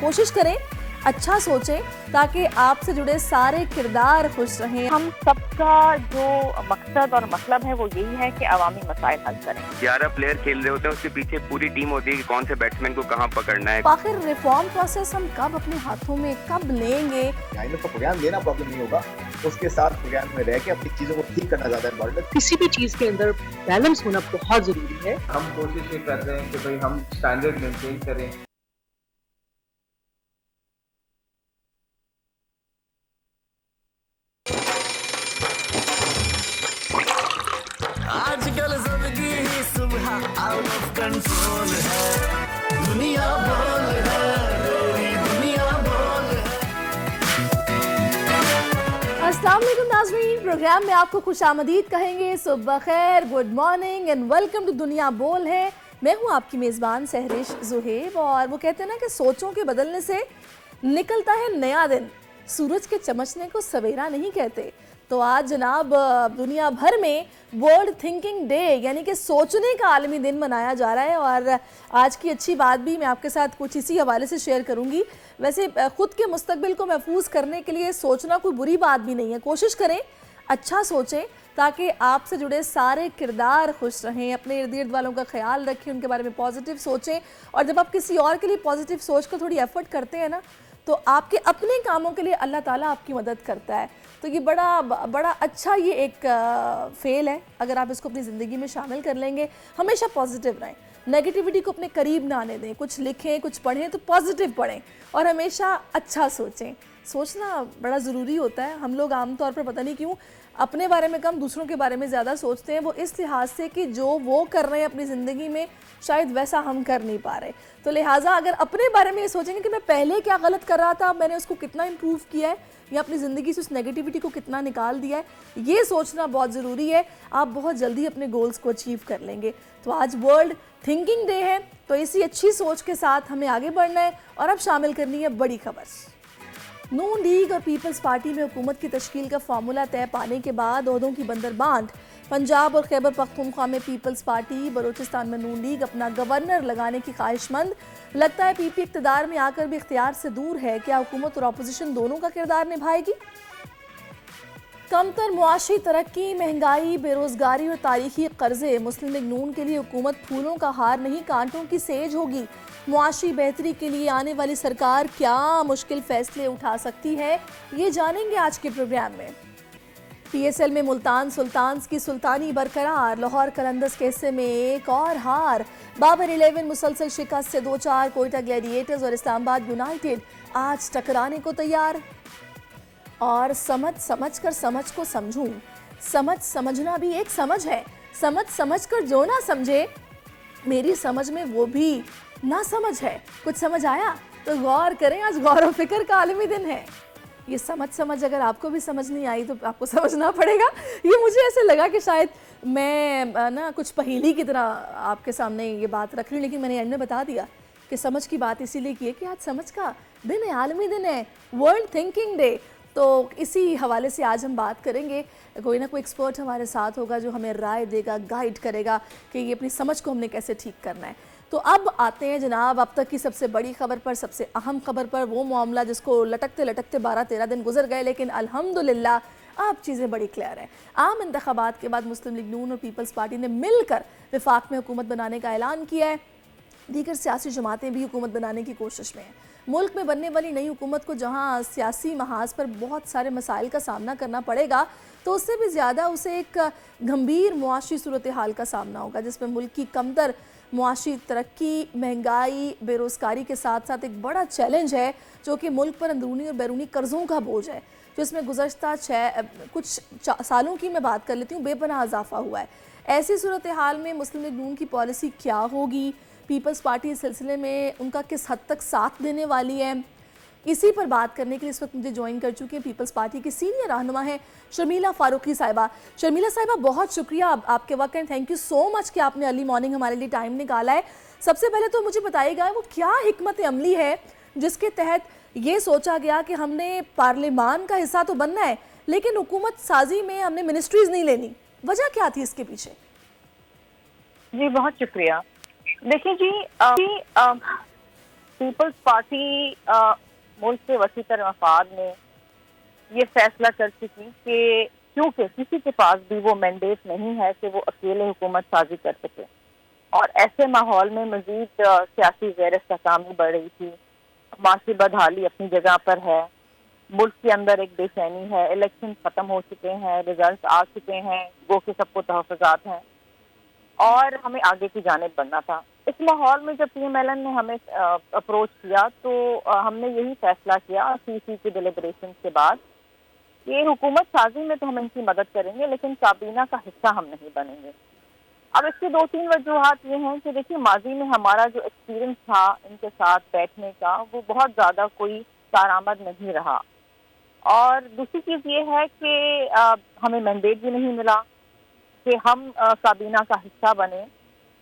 कोशिश करें अच्छा सोचें ताकि आपसे जुड़े सारे किरदार खुश रहें। हम सबका जो मकसद और मतलब है वो यही है कि अवामी मसाइल हल करें। 11 प्लेयर खेल रहे होते हैं, उसके पीछे पूरी टीम होती है कि कौन से बैट्समैन को कहाँ पकड़ना है। आखिर रिफॉर्म प्रोसेस हम कब अपने हाथों में कब लेंगे? तो प्रोग्राम देना प्रॉब्लम नहीं होगा, उसके साथ प्रोग्राम में रह के अपनी चीजों को ठीक करना ज्यादा इम्पोर्टेंट है। किसी भी चीज के अंदर बैलेंस होना बहुत जरूरी है। हम कोशिश ये कर रहे हैं कि भाई हम स्टैंडर्ड मेंटेन करें। आजकल जिंदगी ही सुबह आउट ऑफ कंट्रोल है, दुनिया बोल है, मेरी दुनिया बोल है। अस्सलाम वालेकुम नाज़रीन, प्रोग्राम में आपको खुशामदीद कहेंगे। सुबह खैर, good morning and welcome to दुनिया बोल है। मैं हूँ आपकी मेज़बान सहरिश ज़ुहैब। और वो कहते हैं ना कि सोचों के बदलने से निकलता है नया दिन, सूरज के चमकने को सवेरा नहीं कहते। तो आज जनाब दुनिया भर में वर्ल्ड थिंकिंग डे यानी कि सोचने का आलमी दिन मनाया जा रहा है। और आज की अच्छी बात भी मैं आपके साथ कुछ इसी हवाले से शेयर करूंगी। वैसे ख़ुद के मुस्तकबिल को महफूज करने के लिए सोचना कोई बुरी बात भी नहीं है। कोशिश करें अच्छा सोचें ताकि आपसे जुड़े सारे किरदार खुश रहें। अपने इर्द गिर्द वालों का ख्याल रखें, उनके बारे में पॉजिटिव सोचें। और जब आप किसी और के लिए पॉजिटिव सोच कर थोड़ी एफर्ट करते हैं ना, तो आपके अपने कामों के लिए अल्लाह ताला आपकी मदद करता है। तो ये बड़ा अच्छा ये एक फेल है। अगर आप इसको अपनी ज़िंदगी में शामिल कर लेंगे, हमेशा पॉजिटिव रहें, नेगेटिविटी को अपने करीब ना आने दें। कुछ लिखें, कुछ पढ़ें तो पॉजिटिव पढ़ें और हमेशा अच्छा सोचें। सोचना बड़ा ज़रूरी होता है। हम लोग आमतौर पर पता नहीं क्यों अपने बारे में कम, दूसरों के बारे में ज़्यादा सोचते हैं। वो इस लिहाज से कि जो वो कर रहे हैं अपनी ज़िंदगी में शायद वैसा हम कर नहीं पा रहे। तो लिहाजा अगर अपने बारे में ये सोचेंगे कि मैं पहले क्या गलत कर रहा था, मैंने उसको कितना इम्प्रूव किया है या अपनी ज़िंदगी से उस नेगेटिविटी को कितना निकाल दिया है, ये सोचना बहुत ज़रूरी है। आप बहुत जल्दी अपने गोल्स को अचीव कर लेंगे। तो आज वर्ल्ड थिंकिंग डे है, तो इसी अच्छी सोच के साथ हमें आगे बढ़ना है। और अब शामिल करनी है बड़ी खबर। नून लीग और पीपल्स पार्टी में हुकूमत की तश्कील का फार्मूला तय पाने के बाद ओहदों की बंदरबांट। पंजाब और खैबर पख्तूनख्वा में पीपल्स पार्टी, बलूचिस्तान में नून लीग अपना गवर्नर लगाने की ख्वाहिशमंद। लगता है पीपी इक़्तिदार में आकर भी इख्तियार से दूर है। क्या हुकूमत और अपोजिशन दोनों का किरदार निभाएगी? कमतर मुआशी तरक्की, महंगाई, बेरोजगारी और तारीखी कर्जे। मुस्लिम लीग नून के लिए हुकूमत फूलों का हार नहीं, कांटों की सेज होगी। मुआशी बेहतरी के लिए आने वाली सरकार क्या मुश्किल फैसले उठा सकती है, ये जानेंगे आज के प्रोग्राम में। PSL में मुल्तान सुल्तान्स की सुल्तानी बरकरार, लाहौर कलंदर्स के हिस्से में एक और हार। बाबर 11 मुसलसल शिकस्त से 2-4, कोयटा ग्लैडिएटर्स और इस्लामाबाद यूनाइटेड आज टकराने को तैयार। और समझ कर समझ को समझूं, समझना भी एक समझ है। समझ कर जो ना समझे, मेरी समझ में वो भी ना समझ है। कुछ समझ आया तो गौर करें, आज गौर व फिक्र का आलमी दिन है। ये समझ अगर आपको भी समझ नहीं आई तो आपको समझना पड़ेगा। ये मुझे ऐसे लगा कि शायद मैं ना कुछ पहेली की तरह आपके सामने ये बात रख रही हूँ, लेकिन मैंने एंड में बता दिया कि समझ की बात इसीलिए की है कि आज समझ का दिन है, आलमी दिन है, वर्ल्ड थिंकिंग डे। तो इसी हवाले से आज हम बात करेंगे। कोई ना कोई एक्सपर्ट हमारे साथ होगा जो हमें राय देगा, गाइड करेगा कि ये अपनी समझ को हमने कैसे ठीक करना है। तो अब आते हैं जनाब अब तक की सबसे बड़ी खबर पर, सबसे अहम खबर पर। वो मामला जिसको लटकते लटकते 12-13 दिन गुजर गए, लेकिन अल्हम्दुलिल्लाह अब चीज़ें बड़ी क्लियर हैं। आम इंतखाबात के बाद मुस्लिम लीग नून और पीपल्स पार्टी ने मिलकर विफाक में हुकूमत बनाने का ऐलान किया है। दीगर सियासी जमातें भी हुकूमत बनाने की कोशिश में हैं। मुल्क में बनने वाली नई हुकूमत को जहां सियासी महाज पर बहुत सारे मसाइल का सामना करना पड़ेगा, तो उससे भी ज़्यादा उसे एक गंभीर मुआशी सूरत हाल का सामना होगा, जिसमें मुल्क की कमतर मुआशी तरक्की, महंगाई, बेरोज़गारी के साथ साथ एक बड़ा चैलेंज है जो कि मुल्क पर अंदरूनी और बैरूनी कर्ज़ों का बोझ है, जिसमें गुज़श्ता कुछ सालों की मैं बात कर लेती हूँ, बेपनाह इजाफा हुआ है। ऐसी सूरत हाल में मुस्लिम लीग नून की पॉलिसी क्या होगी, पीपल्स पार्टी इस सिलसिले में उनका किस हद तक साथ देने वाली है, इसी पर बात करने के लिए इस वक्त मुझे ज्वाइन कर चुकी हैं पीपल्स पार्टी की सीनियर रहनुमा है शर्मिला फारूकी साहिबा। शर्मिला साहिबा, बहुत शुक्रिया आपके वक्त and thank you so much कि आपने अर्ली मॉर्निंग हमारे लिए टाइम निकाला है। सबसे पहले तो मुझे बताइएगा वो क्या हिकमत अमली है जिसके तहत ये सोचा गया कि हमने पार्लियामान का हिस्सा तो बनना है लेकिन हुकूमत साजी में हमने मिनिस्ट्रीज नहीं लेनी, वजह क्या थी इसके पीछे? जी बहुत शुक्रिया। देखिए जी, पीपल्स पार्टी मुल्क के वसीतर मफाद में ये फैसला कर चुकी कि क्योंकि किसी के पास भी वो मैंडेट नहीं है कि वो अकेले हुकूमत साजी कर सके, और ऐसे माहौल में मजीद सियासी गैर इस्तेकामी बढ़ रही थी, माशी बदहाली अपनी जगह पर है, मुल्क के अंदर एक बेचैनी है, इलेक्शन खत्म हो चुके हैं, रिजल्ट आ चुके हैं, गो के सबको तहफ़्फ़ुज़ात हैं और हमें आगे की जानिब बढ़ना था। इस माहौल में जब PMLN ने हमें अप्रोच किया तो हमने यही फैसला किया CC के डिलिब्रेशन के बाद कि हुकूमत साजी में तो हम इनकी मदद करेंगे लेकिन काबीना का हिस्सा हम नहीं बनेंगे। अब इसकी 2-3 वजूहात ये हैं कि देखिए, माजी में हमारा जो एक्सपीरियंस था इनके साथ बैठने का वो बहुत ज़्यादा कोई कारआमद नहीं रहा, और दूसरी चीज़ ये है कि हमें मैंडेट भी नहीं मिला कि हम काबीना का हिस्सा बने।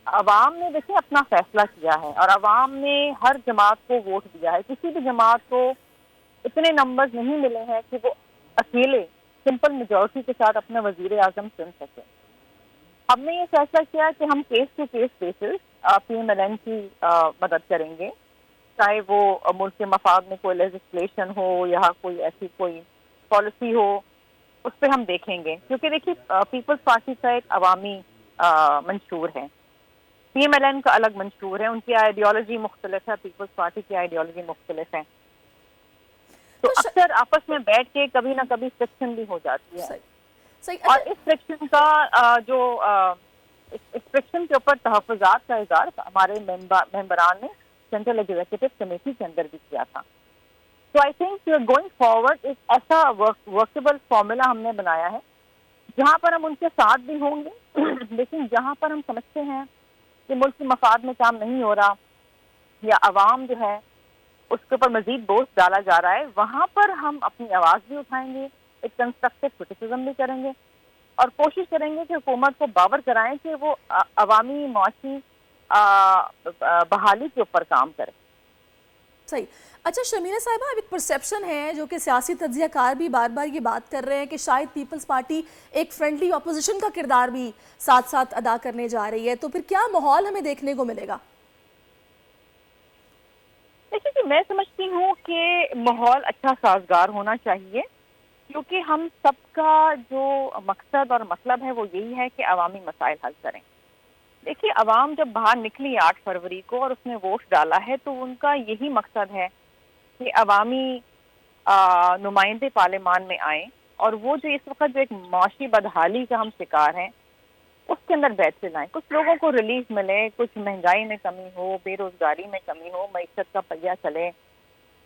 अवाम ने देखिए अपना फैसला किया है और अवाम ने हर जमात को वोट दिया है। किसी भी जमात को इतने नंबर्स नहीं मिले हैं कि वो अकेले सिंपल मेजॉरिटी के साथ अपना वजीर आजम चुन सके। हमने ये फैसला किया कि हम case to case basis PMLN की मदद करेंगे, चाहे वो मुल्क के मफाद में कोई लेजिस्लेशन हो या कोई ऐसी कोई पॉलिसी हो, उस पर हम देखेंगे। क्योंकि देखिए, पीपल्स पार्टी का एक अवामी मंशूर है, PMLN का अलग मंशूर है, उनकी आइडियोलॉजी मुख्तलिफ है, पीपल्स पार्टी की आइडियोलॉजी मुख्तलिफ है, तो अक्सर आपस में बैठ के कभी ना कभी फ्रिक्शन भी हो जाती है। सही। और इस फ्रिक्शन का इस फ्रिक्शन के ऊपर तहफ़्फ़ुज़ात का इज़हार हमारे मेंबरान ने सेंट्रल एग्जीक्यूटिव कमेटी के अंदर भी किया था। तो आई थिंक गोइंग फॉरवर्ड एक ऐसा वर्केबल फॉर्मूला हमने बनाया है जहाँ पर हम उनके साथ भी होंगे लेकिन जहाँ पर हम समझते हैं कि मुल्क के मफाद में काम नहीं हो रहा या अवाम जो है उसके ऊपर मजीद बोझ डाला जा रहा है, वहाँ पर हम अपनी आवाज़ भी उठाएंगे, एक कंस्ट्रक्टिव क्रिटिसिज्म भी करेंगे और कोशिश करेंगे कि हुकूमत को बावर कराएं कि वो अवामी मुआशी बहाली के ऊपर काम करे। सही। अच्छा शमीरा साहिबा, अब एक परसेप्शन है जो कि सियासी तज्ज़ियाकार भी बार बार ये बात कर रहे हैं कि शायद पीपल्स पार्टी एक फ्रेंडली ऑपोजिशन का किरदार भी साथ साथ अदा करने जा रही है, तो फिर क्या माहौल हमें देखने को मिलेगा? देखिए कि मैं समझती हूँ कि माहौल अच्छा साजगार होना चाहिए, क्योंकि हम सबका जो मकसद और मतलब है वो यही है कि अवामी मसाइल हल करें। देखिए, अवाम जब बाहर निकली 8 फरवरी को और उसने वोट डाला है तो उनका यही मकसद है कि अवामी नुमाइंदे पार्लियामान में आए और वो जो इस वक्त जो एक माशी बदहाली का हम शिकार हैं उसके अंदर बेहतरी लाएं, कुछ लोगों को रिलीफ मिले, कुछ महंगाई में कमी हो, बेरोजगारी में कमी हो, मईशत का पहिया चले,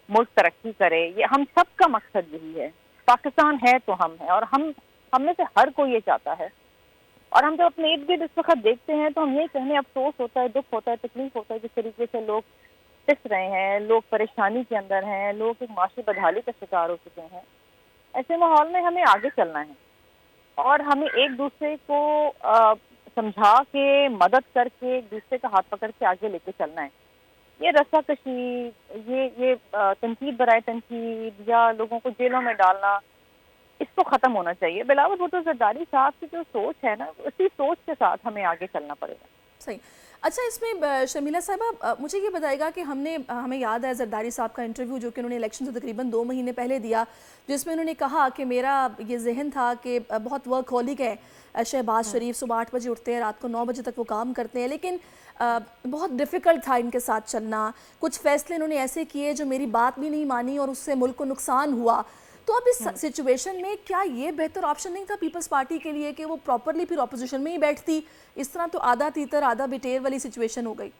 मुल्क तरक्की करे। ये हम सब का मकसद यही है। पाकिस्तान है तो हम हैं और हम में से हर कोई ये चाहता है। और हम जब अपने इर्द गिर्द इस वक्त देखते हैं तो हम यही कहने अफसोस होता है, दुख होता है, तकलीफ होता है जिस तरीके से लोग पिस रहे हैं, लोग परेशानी के अंदर हैं, लोग एक माशी बदहाली का शिकार हो चुके हैं। ऐसे माहौल में हमें आगे चलना है और हमें एक दूसरे को समझा के, मदद करके, एक दूसरे का हाथ पकड़ के आगे लेके चलना है। ये रस्साकशी, ये तनकीद बराए तनकीद या लोगों को जेलों में डालना, इसको ख़त्म होना चाहिए। बिलावल भुट्टो जरदारी साहब की जो सोच है ना, उसी सोच के साथ हमें आगे चलना पड़ेगा। सही। अच्छा, इसमें शमीला साहिबा मुझे ये बताएगा कि हमें याद है जरदारी साहब का इंटरव्यू जो कि उन्होंने इलेक्शन से तकरीबन 2 महीने पहले दिया, जिसमें उन्होंने कहा कि मेरा ये जहन था कि बहुत वर्कहोलिक है शहबाज शरीफ, सुबह 8 बजे उठते हैं, रात को 9 बजे तक वो काम करते हैं, लेकिन बहुत डिफ़िकल्ट था इनके साथ चलना। कुछ फ़ैसले इन्होंने ऐसे किए जो मेरी बात भी नहीं मानी और उससे मुल्क को नुकसान हुआ। तो अब इस सिचुएशन में क्या ये बेहतर ऑप्शन नहीं था पीपल्स पार्टी के लिए कि वो प्रॉपरली फिर ऑपोजिशन में ही बैठती? इस तरह तो आधा तीतर आधा बिटेर वाली सिचुएशन हो गई।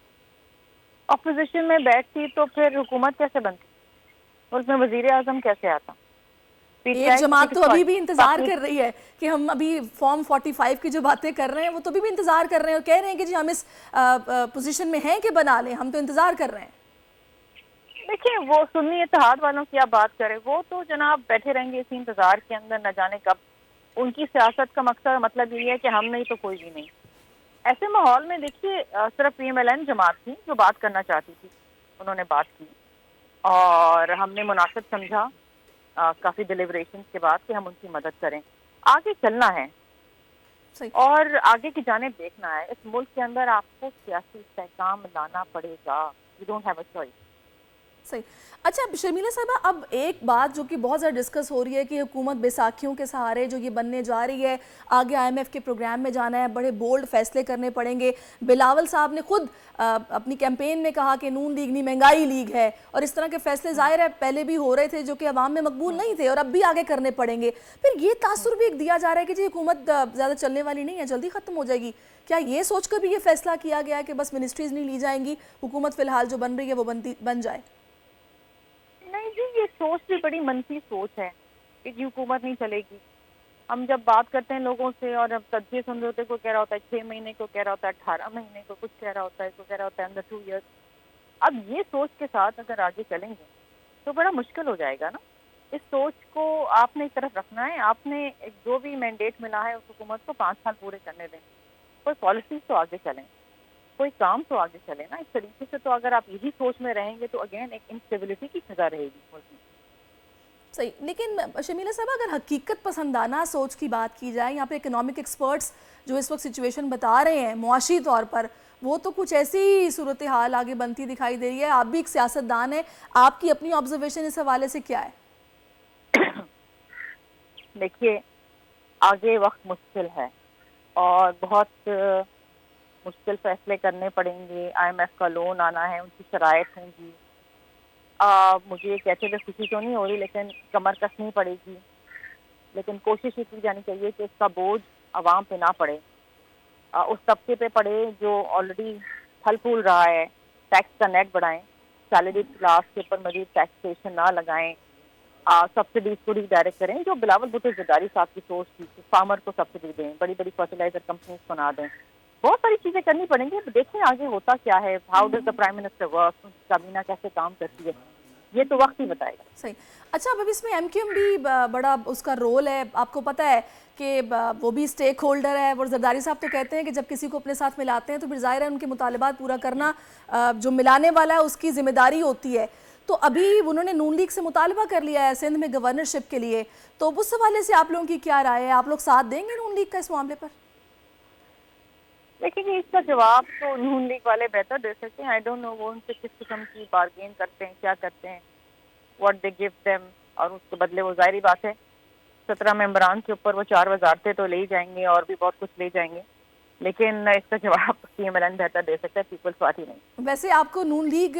ऑपोजिशन में बैठती तो फिर हुकूमत कैसे बनती, मुल्क में वजीर आजम कैसे आता? एक जमात तो अभी भी इंतजार कर रही है कि हम अभी फॉर्म 45 की जो बातें कर रहे हैं वो तो अभी भी इंतजार कर रहे हैं और कह रहे हैं कि जी हम इस पोजीशन में हैं कि बना लें, हम तो इंतजार कर रहे हैं। देखिए, वो सुन्नी इत्तेहाद वालों की आप बात करें, वो तो जनाब बैठे रहेंगे इसी इंतजार के अंदर, न जाने कब। उनकी सियासत का मकसद मतलब ये है कि हम नहीं तो कोई भी नहीं। ऐसे माहौल में देखिए, सिर्फ PMLN जमात थी जो बात करना चाहती थी, उन्होंने बात की और हमने मुनासिब समझा काफ़ी डिलिब्रेशन के बाद कि हम उनकी मदद करें। आगे चलना है और आगे की जानिब देखना है। इस मुल्क के अंदर आपको सियासी इस्तेहकाम लाना पड़ेगा, you don't have a choice. सही। अच्छा शर्मिला साहिबा, अब एक बात जो कि बहुत ज़्यादा डिस्कस हो रही है कि हुकूमत बैसाखियों के सहारे जो ये बनने जा रही है, आगे IMF के प्रोग्राम में जाना है, बड़े बोल्ड फैसले करने पड़ेंगे। बिलावल साहब ने खुद अपनी कैंपेन में कहा कि नून लीग नहीं महंगाई लीग है, और इस तरह के फैसले जाहिर है पहले भी हो रहे थे जो कि अवाम में मकबूल नहीं थे और अब भी आगे करने पड़ेंगे। फिर ये तासुर भी एक दिया जा रहा है कि जी हुकूमत ज़्यादा चलने वाली नहीं है, जल्दी ख़त्म हो जाएगी। क्या ये सोच कर भी ये फैसला किया गया है कि बस मिनिस्ट्रीज़ नहीं ली जाएंगी, हुकूमत फ़िलहाल जो बन रही है वो बन जाए? नहीं जी, ये सोच भी बड़ी मनफी सोच है कि जी हुकूमत नहीं चलेगी। हम जब बात करते हैं लोगों से और अब तज्जिए सुन रहे होते, कोई कह रहा होता है 6 महीने को, कह रहा होता है 18 महीने को, कुछ कह रहा होता है, कोई कह रहा होता है अंदर 2 ईयर्स। अब ये सोच के साथ अगर आगे चलेंगे तो बड़ा मुश्किल हो जाएगा ना। इस सोच को आपने एक तरफ रखना है, आपने जो भी मैंडेट मिला है उस हुकूमत को 5 साल पूरे करने दें, कोई पॉलिसीज तो आगे चलें, कोई काम तो आगे चले ना। इस तरीके से तो अगर आप यही सोच में रहेंगे तो अगेन एक इंस्टेबिलिटी की सजा रहेगी मुल्क में। सही। लेकिन शर्मिला साहब, अगर हकीकत पसंदाना सोच की बात की जाए, यहाँ पे इकोनॉमिक एक्सपर्ट्स जो इस वक्त सिचुएशन बता रहे हैं मुआशी तौर पर, वो तो कुछ ऐसी सूरत हाल आगे बनती दिखाई दे रही है। आप भी एक सियासतदान है, आपकी अपनी ऑब्जर्वेशन इस हवाले से क्या है? देखिए, आगे वक्त मुश्किल है और बहुत मुश्किल फैसले करने पड़ेंगे। IMF का लोन आना है, उनकी शराइत होंगी। मुझे ये कहते हुए खुशी तो नहीं हो रही, लेकिन कमर कसनी पड़ेगी। लेकिन कोशिश ये की जानी चाहिए कि इसका बोझ आवाम पे ना पड़े, उस तबके पे पड़े जो ऑलरेडी फल फूल रहा है। टैक्स का नेट बढ़ाएं, सैलरी क्लास के ऊपर मजीद टैक्सेशन ना लगाएं, सब्सिडीज को रिडायरेक्ट करें जो बिलावल भुट्टो ज़रदारी साहब की सोच थी। फार्मर को सब्सिडी दें, बड़ी बड़ी फर्टिलाइजर कंपनीज को ना दें। बहुत सारी चीजें करनी पड़ेंगी। देखें आगे होता क्या है, how does the prime minister work, काबीना कैसे काम करती है, ये तो वक्त ही बताएगा। सही। अच्छा, अब इसमें MQM भी बड़ा उसका रोल है। आपको पता है कि वो भी स्टेक होल्डर है, और जरदारी साहब तो कहते हैं कि जब किसी को अपने साथ मिलाते हैं तो फिर जाहिर है उनके मुतालबात पूरा करना जो मिलाने वाला है उसकी जिम्मेदारी होती है। तो अभी उन्होंने नून लीग से मुतालबा कर लिया है सिंध में गवर्नरशिप के लिए, तो उस हवाले से आप लोगों की क्या राय है? आप लोग साथ देंगे नून लीग का इस मामले पर? देखिए, इसका जवाब तो नून लीग वाले बेहतर दे सकते हैं। आई डोंट नो वो उनसे किस किस्म की बार्गेन करते हैं, क्या करते हैं, व्हाट दे गिव देम, और उसके बदले वो जाहिर बात है 17 मेंबरान के ऊपर वो 4 वजारतें तो ले ही जाएंगे और भी बहुत कुछ ले जाएंगे, लेकिन इसका जवाब CMLN बेहतर दे सकता है, पीपल्स पार्टी नहीं। वैसे आपको नून लीग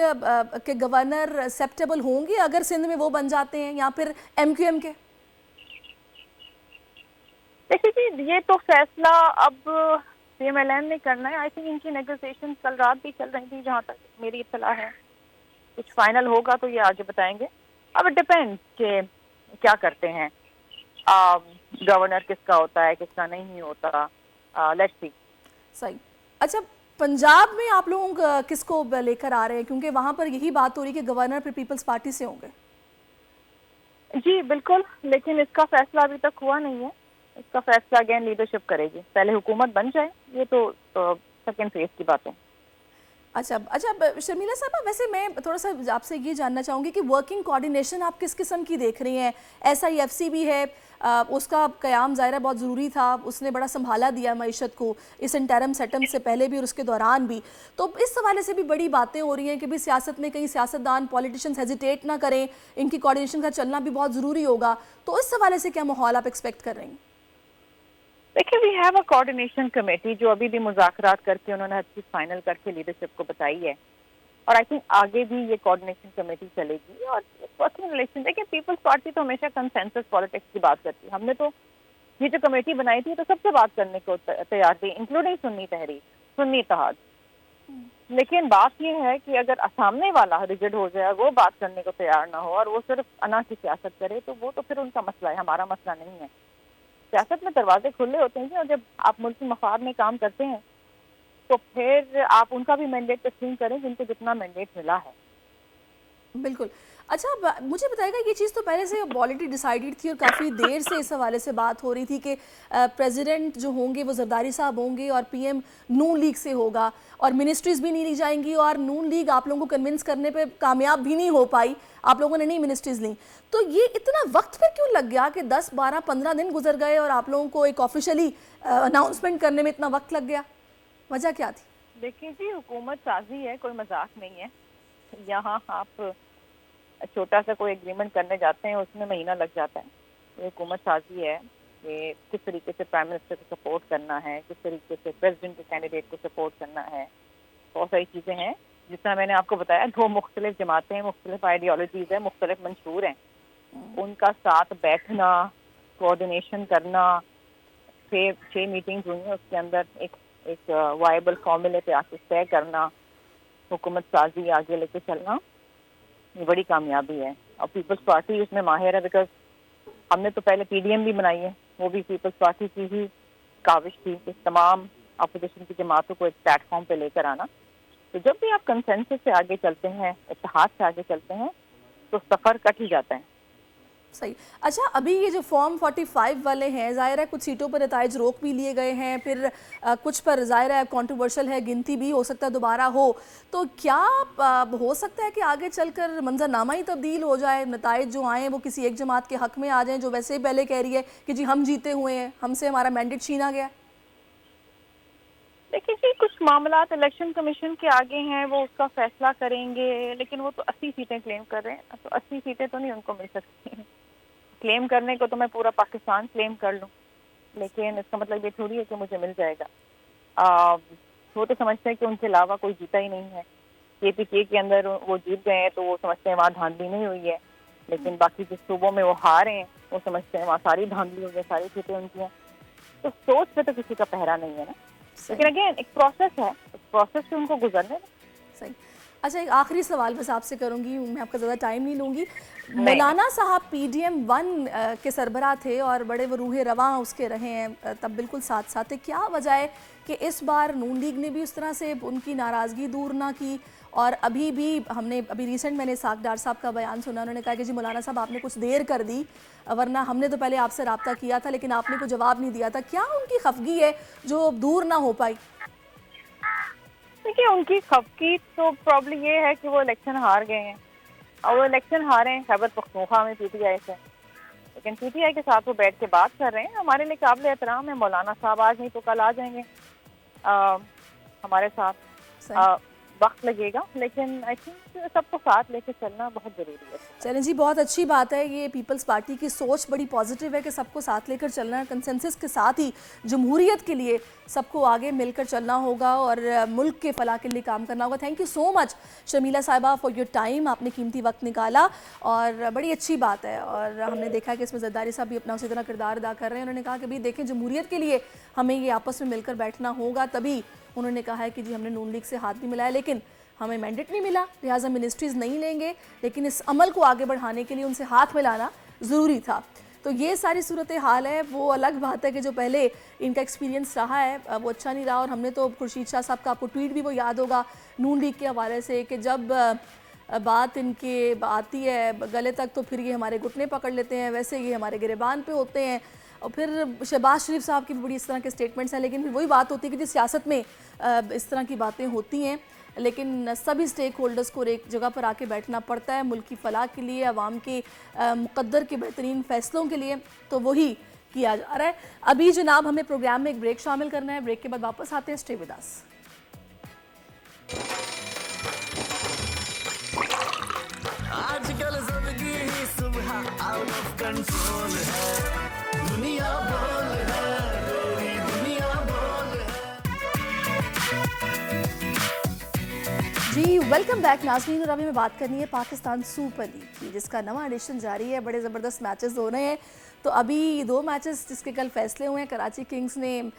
के गवर्नर एक्सेप्टेबल होंगे अगर सिंध में वो बन जाते हैं, या फिर MQM के? देखिए जी, ये तो फैसला अब CMLN ने करना है। आई थिंक इनकी नेगोशिएशन कल रात भी चल रही थी, जहाँ तक मेरी इत्तला है। कुछ फाइनल होगा तो ये आगे बताएंगे। अब डिपेंड कि क्या करते हैं, गवर्नर किसका होता है, किसका नहीं होता, लेट्स सी। सही। अच्छा, पंजाब में आप लोग किसको लेकर आ रहे हैं, क्योंकि वहाँ पर यही बात हो रही है कि गवर्नर फिर पीपल्स पार्टी से होंगे? जी बिल्कुल, लेकिन इसका फैसला अभी तक हुआ नहीं है। इसका फैसला अगेन लीडरशिप करेगी, पहले हुकूमत बन जाए, ये तो सेकेंड फेज की बात है। अच्छा शर्मिला साहब, वैसे मैं थोड़ा सा आपसे ये जानना चाहूँगी कि वर्किंग कोऑर्डिनेशन आप किस किस्म की देख रही हैं? SIFC भी है, उसका क़याम ज़ाहिर बहुत ज़रूरी था, उसने बड़ा संभाला दिया मईशत को इस इंटरम सेटम से पहले भी और उसके दौरान भी। तो इस हवाले से भी बड़ी बातें हो रही हैं कि भी सियासत में कहीं सियासतदान पॉलिटिशियंस हेजिटेट ना करें, इनकी कोऑर्डिनेशन का चलना भी बहुत ज़रूरी होगा। तो इस हवाले से क्या माहौल आप एक्सपेक्ट कर रही हैं? देखिए, we have a coordination committee जो अभी भी मुज़ाकरात करके उन्होंने हर चीज़ फाइनल करके लीडरशिप को बताई है, और आई थिंक आगे भी ये कोऑर्डिनेशन कमेटी चलेगी। और पर्सनल रिलेशन, देखिए पीपल्स पार्टी तो हमेशा कंसेंसस पॉलिटिक्स की बात करती है। हमने तो ये जो कमेटी बनाई थी तो सबसे बात करने को तैयार थी, इंक्लूडिंग सुन्नी तहरीक, सुन्नी इत्तेहाद। लेकिन बात ये है कि अगर सामने वाला रिजिड हो जाए, वो बात करने को तैयार ना हो और वो सिर्फ अना की सियासत करे, तो वो तो फिर उनका मसला है, हमारा मसला नहीं है। सियासत में दरवाजे खुले होते हैं, और जब आप मुल्की मफाद में काम करते हैं तो फिर आप उनका भी मैंडेट तस्लीम करें जिनको जितना मैंडेट मिला है। बिल्कुल। अच्छा, मुझे बताएगा, ये चीज़ तो पहले से ऑलरेडी डिसाइडेड थी और काफ़ी देर से इस हवाले से बात हो रही थी कि प्रेसिडेंट जो होंगे वो जरदारी साहब होंगे और PM नून लीग से होगा, और मिनिस्ट्रीज़ भी नहीं ली जाएंगी, और नून लीग आप लोगों को कन्विंस करने पे कामयाब भी नहीं हो पाई, आप लोगों ने नहीं मिनिस्ट्रीज़ ली। तो ये इतना वक्त फिर क्यों लग गया कि 10, 12, 15 दिन गुजर गए और आप लोगों को एक ऑफिशियली अनाउंसमेंट करने में इतना वक्त लग गया? वजह क्या थी? देखिए जी, हुकूमत साजी है, कोई मजाक नहीं है। यहाँ आप छोटा सा कोई एग्रीमेंट करने जाते हैं उसमें महीना लग जाता है। ये हुकूमत साजी है कि किस तरीके से प्राइम मिनिस्टर को सपोर्ट करना है, किस तरीके से प्रेसिडेंट के कैंडिडेट को सपोर्ट करना है, बहुत सारी चीज़ें हैं। जितना मैंने आपको बताया, 2 मुख्तलिफ जमातें हैं, मुख्तलिफ आइडियोलॉजीज़ हैं, मुख्तलिफ मंशूर हैं, उनका साथ बैठना, कोऑर्डिनेशन करना, 6 मीटिंग्स हुई हैं, उसके अंदर एक वायबल फॉर्मूले पे आके तय करना, हुकूमत साजी आगे लेके चलना, ये बड़ी कामयाबी है। और पीपल्स पार्टी इसमें माहिर है, बिकॉज हमने तो पहले PDM भी बनाई है, वो भी पीपल्स पार्टी की ही काविश थी कि तमाम अपोजिशन की जमातों को एक प्लेटफॉर्म पे लेकर आना। तो जब भी आप कंसेंसस से आगे चलते हैं, इत्तेहाद से आगे चलते हैं, तो सफ़र कट ही जाता है। सही। अच्छा, अभी ये जो फॉर्म 45 वाले हैं, ज़ाहिर है कुछ सीटों पर नताइज रोक भी लिए गए हैं, फिर कुछ पर ज़ाहिर है कंट्रोवर्शियल है, गिनती भी हो सकता है दोबारा हो, तो क्या हो सकता है कि आगे चलकर मंजरनामा ही तब्दील हो जाए, नताइज जो आए वो किसी एक जमात के हक़ में आ जाएं, जो वैसे ही पहले कह रही है कि जी हम जीते हुए हैं, हमसे हमारा मैंडेट छीना गया? देखिए जी, कुछ मामलात इलेक्शन कमीशन के आगे हैं, वो उसका फैसला करेंगे, लेकिन वो तो 80 सीटें क्लेम कर रहे हैं, तो 80 सीटें तो नहीं उनको मिल सकती। क्लेम करने को तो मैं पूरा पाकिस्तान क्लेम कर लूँ, लेकिन इसका मतलब ये थोड़ी है कि मुझे मिल जाएगा। वो तो समझते हैं कि उनके अलावा कोई जीता ही नहीं है। KPK के अंदर वो जीत गए हैं तो वो समझते हैं वहाँ धांधली नहीं हुई है, लेकिन बाकी जिस सूबों में वो हारे हैं वो समझते हैं वहाँ सारी धांधली हुई है, सारी सीटें उनकी हैं। तो सोच पे तो किसी का पहरा नहीं है ना, लेकिन अगेन एक प्रोसेस है, उस प्रोसेस से उनको गुजरने में। सही। अच्छा, एक आखिरी सवाल बस आपसे करूंगी, मैं आपका ज़्यादा टाइम नहीं लूँगी। मौलाना साहब PDM 1 के सरबराह थे और बड़े वो रूहे रवां उसके रहे हैं, तब बिल्कुल साथ साथ थे। क्या वजह है कि इस बार नून लीग ने भी उस तरह से उनकी नाराज़गी दूर ना की? और अभी भी हमने रिसेंट मैंने साक डार साहब का बयान सुना, उन्होंने कहा कि जी मौलाना साहब आपने कुछ देर कर दी, वरना हमने तो पहले आपसे रब्ता किया था लेकिन आपने कोई जवाब नहीं दिया था। क्या उनकी खफगी है जो दूर ना हो पाई? देखिए, उनकी खफगी तो प्रॉब्लम ये है कि वो इलेक्शन हार गए हैं, और वो इलेक्शन हारे हैं खैबर पख्तूनख्वा में PTI से, लेकिन PTI के साथ वो बैठ के बात कर रहे हैं। हमारे लिए काबिल एहतराम है, मौलाना साहब आज नहीं तो कल आ जाएंगे हमारे साथ। वक्त लगेगा, लेकिन आई थिंक सबको साथ लेके चलना बहुत ज़रूरी है। चलें जी, बहुत अच्छी बात है। ये पीपल्स पार्टी की सोच बड़ी पॉजिटिव है कि सबको साथ लेकर चलना है, कंसेंसस के साथ ही जमहूरियत के लिए सबको आगे मिलकर चलना होगा और मुल्क के फलाह के लिए काम करना होगा। Thank you so much Sharmila साहिबा फॉर योर टाइम, आपने कीमती वक्त निकाला और बड़ी अच्छी बात है। और हमने देखा कि इसमें ज़रदारी साहब भी अपना उसी तरह किरदार अदा कर रहे हैं। उन्होंने कहा कि भाई देखें, जमहूरियत के लिए हमें ये आपस में मिलकर बैठना होगा, तभी उन्होंने कहा है कि जी हमने नून लीग से हाथ भी मिलाया लेकिन हमें मैंडेट नहीं मिला, लिहाजा मिनिस्ट्रीज़ नहीं लेंगे, लेकिन इस अमल को आगे बढ़ाने के लिए उनसे हाथ मिलाना ज़रूरी था। तो ये सारी सूरत हाल है। वो अलग बात है कि जो पहले इनका एक्सपीरियंस रहा है वो अच्छा नहीं रहा। और हमने तो खुर्शीद शाह साहब का आपको ट्वीट भी वो याद होगा नून लीग के हवाले से कि जब बात इनके आती है गले तक तो फिर ये हमारे घुटने पकड़ लेते हैं, वैसे ये हमारे गिरेबान पे होते हैं। और फिर शहबाज शरीफ साहब की भी बड़ी इस तरह के स्टेटमेंट्स हैं, लेकिन फिर वही बात होती है कि जिस सियासत में इस तरह की बातें होती हैं, लेकिन सभी स्टेक होल्डर्स को एक जगह पर आके बैठना पड़ता है मुल्क की फलाह के लिए, अवाम के मुक़द्दर के बेहतरीन फ़ैसलों के लिए, तो वही किया जा रहा है। अभी जनाब हमें प्रोग्राम में एक ब्रेक शामिल करना है, ब्रेक के बाद वापस आते हैं। Stay with us. आजकल जिंदगी ही सुबह आउट ऑफ कंट्रोल है, दुनिया बोल है, मेरी दुनिया बोल है। जी वेलकम बैक नाज़रीन। और अभी मैं बात करनी है पाकिस्तान सुपर लीग की, जिसका नवा एडिशन जारी है। बड़े ज़बरदस्त मैचेस हो रहे हैं। तो अभी 2 मैचेस जिसके कल फैसले हुए हैं, कराची किंग्स ने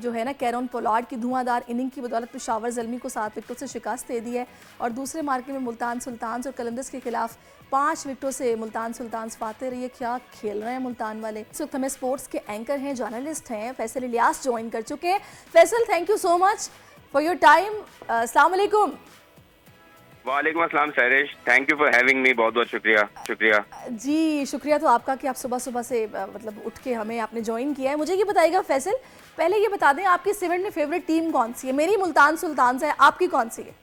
जो है ना कैरन पोलार्ड की धुआंधार इनिंग की बदौलत पेशावर ज़ल्मी को 7 विकेटों से शिकस्त दे दी है। और दूसरे मार्के में मुल्तान सुल्तान्स और कलंदर्स के खिलाफ 5 विकेटों से मुल्तान सुल्तान्स फाते रही है। क्या खेल रहे हैं मुल्तान वाले। इस वक्त हमें स्पोर्ट्स के एंकर हैं, जर्नलिस्ट हैं, फैसल इलियास ज्वाइन कर चुके हैं। Faisal, thank you so much for your time. अस्सलाम वालेकुम। वालेकुम अस्सलाम Sairish, thank you for having me. बहुत बहुत शुक्रिया। शुक्रिया जी, शुक्रिया तो आपका कि आप सुबह सुबह से मतलब उठ के हमें आपने ज्वाइन किया है। मुझे ये बताइएगा फैसल, पहले ये बता दें आपकी 7 में फेवरेट टीम कौन सी है? मेरी मुल्तान सुल्तान्स है, आपकी कौन सी है?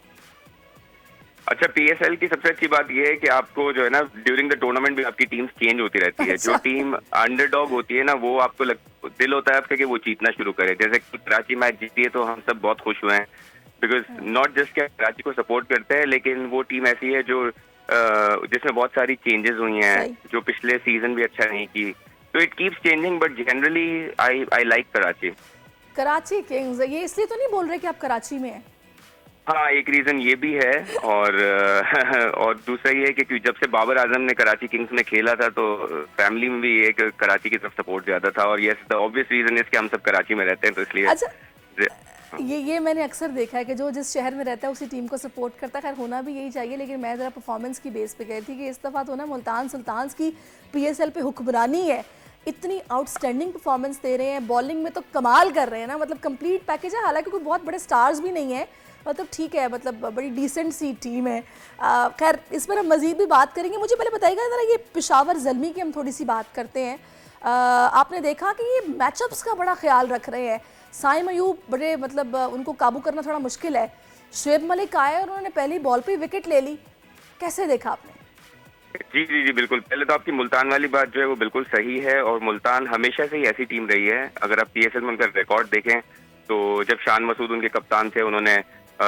अच्छा, PSL की सबसे अच्छी बात यह है कि आपको जो है ना ड्यूरिंग द टूर्नामेंट भी आपकी टीम्स चेंज होती रहती है। जो टीम अंडरडॉग होती है ना, वो आपको दिल होता है आपका कि वो जीतना शुरू करे। जैसे कराची मैच जीती है तो हम सब बहुत खुश हुए हैं, बिकॉज नॉट जस्ट क्या कराची को सपोर्ट करते हैं, लेकिन वो टीम ऐसी है जो जिसमें बहुत सारी चेंजेस हुई हैं, सही। जो पिछले सीजन भी अच्छा नहीं की। तो it keeps changing, but generally I like Karachi. Karachi Kings, ये इसलिए तो नहीं बोल रहे कि आप कराची में हैं? हाँ, एक रीजन ये भी है, और और दूसरा ये है कि जब से बाबर आजम ने कराची किंग्स में खेला था तो फैमिली में भी एक कराची की तरफ सपोर्ट ज्यादा था, और yes the obvious reason is कि हम सब कराची में रहते हैं, तो इसलिए अच्छा, ये मैंने अक्सर देखा है कि जो जिस शहर में रहता है उसी टीम को सपोर्ट करता है। खैर होना भी यही चाहिए, लेकिन मैं ज़रा परफॉर्मेंस की बेस पे गई थी कि इस दफ़ा तो ना मुल्तान सुल्तान्स की PSL पे हुक्मरानी है। इतनी आउटस्टैंडिंग परफॉर्मेंस दे रहे हैं, बॉलिंग में तो कमाल कर रहे हैं ना, मतलब कंप्लीट पैकेज है। हालांकि कोई बहुत बड़े स्टार्स भी नहीं है, मतलब ठीक है, मतलब बड़ी डिसेंट सी टीम है। खैर इस पर हम मज़ीद भी बात करेंगे। मुझे पहले बताइएगा ज़रा, ये पेशावर ज़ल्मी की हम थोड़ी सी बात करते हैं। आपने देखा कि ये मैचअप्स का बड़ा ख्याल रख रहे हैं। साइम अयूब बड़े, मतलब उनको काबू करना थोड़ा मुश्किल है। शुएब मलिक आए और उन्होंने पहली बॉल पे विकेट ले ली। कैसे देखा आपने? जी जी जी बिल्कुल। पहले तो आपकी मुल्तान वाली बात जो है वो बिल्कुल सही है, और मुल्तान हमेशा से ही ऐसी टीम रही है। अगर आप PSL में उनका रिकॉर्ड देखें तो जब शान मसूद उनके कप्तान थे, उन्होंने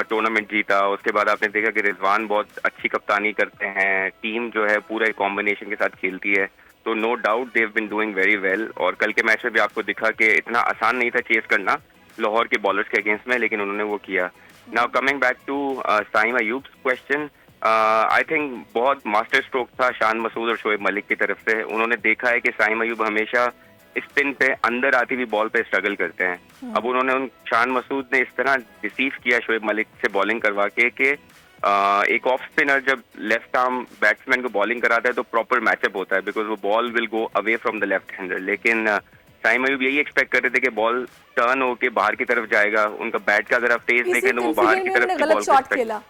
टूर्नामेंट जीता। उसके बाद आपने देखा कि रिजवान बहुत अच्छी कप्तानी करते हैं, टीम जो है पूरा एक कॉम्बिनेशन के साथ खेलती है, तो no doubt they have been doing very well. और कल के मैच में भी आपको दिखा कि इतना आसान नहीं था चेस करना लाहौर के बॉलर्स के अगेंस्ट में, लेकिन उन्होंने वो किया। Now coming back to Saim Ayub question, I think बहुत मास्टर स्ट्रोक था शान मसूद और शोएब मलिक की तरफ से। उन्होंने देखा है कि साइम अयूब हमेशा स्पिन पे अंदर आती हुई बॉल पे स्ट्रगल करते हैं। अब उन्होंने शान मसूद ने इस तरह रिसीव किया शोएब मलिक से बॉलिंग करवा के कि एक ऑफ स्पिनर जब लेफ्ट आर्म बैट्समैन को बॉलिंग कराता है तो प्रॉपर मैचअप होता है, बिकॉज वो ball will go away from the left hander. लेकिन साइम अयूब यही एक्सपेक्ट कर रहे थे कि बॉल टर्न होके बाहर की तरफ जाएगा। उनका बैट का अगर आप फेस देखें तो वो बाहर की तरफ की गलत शॉट खेला।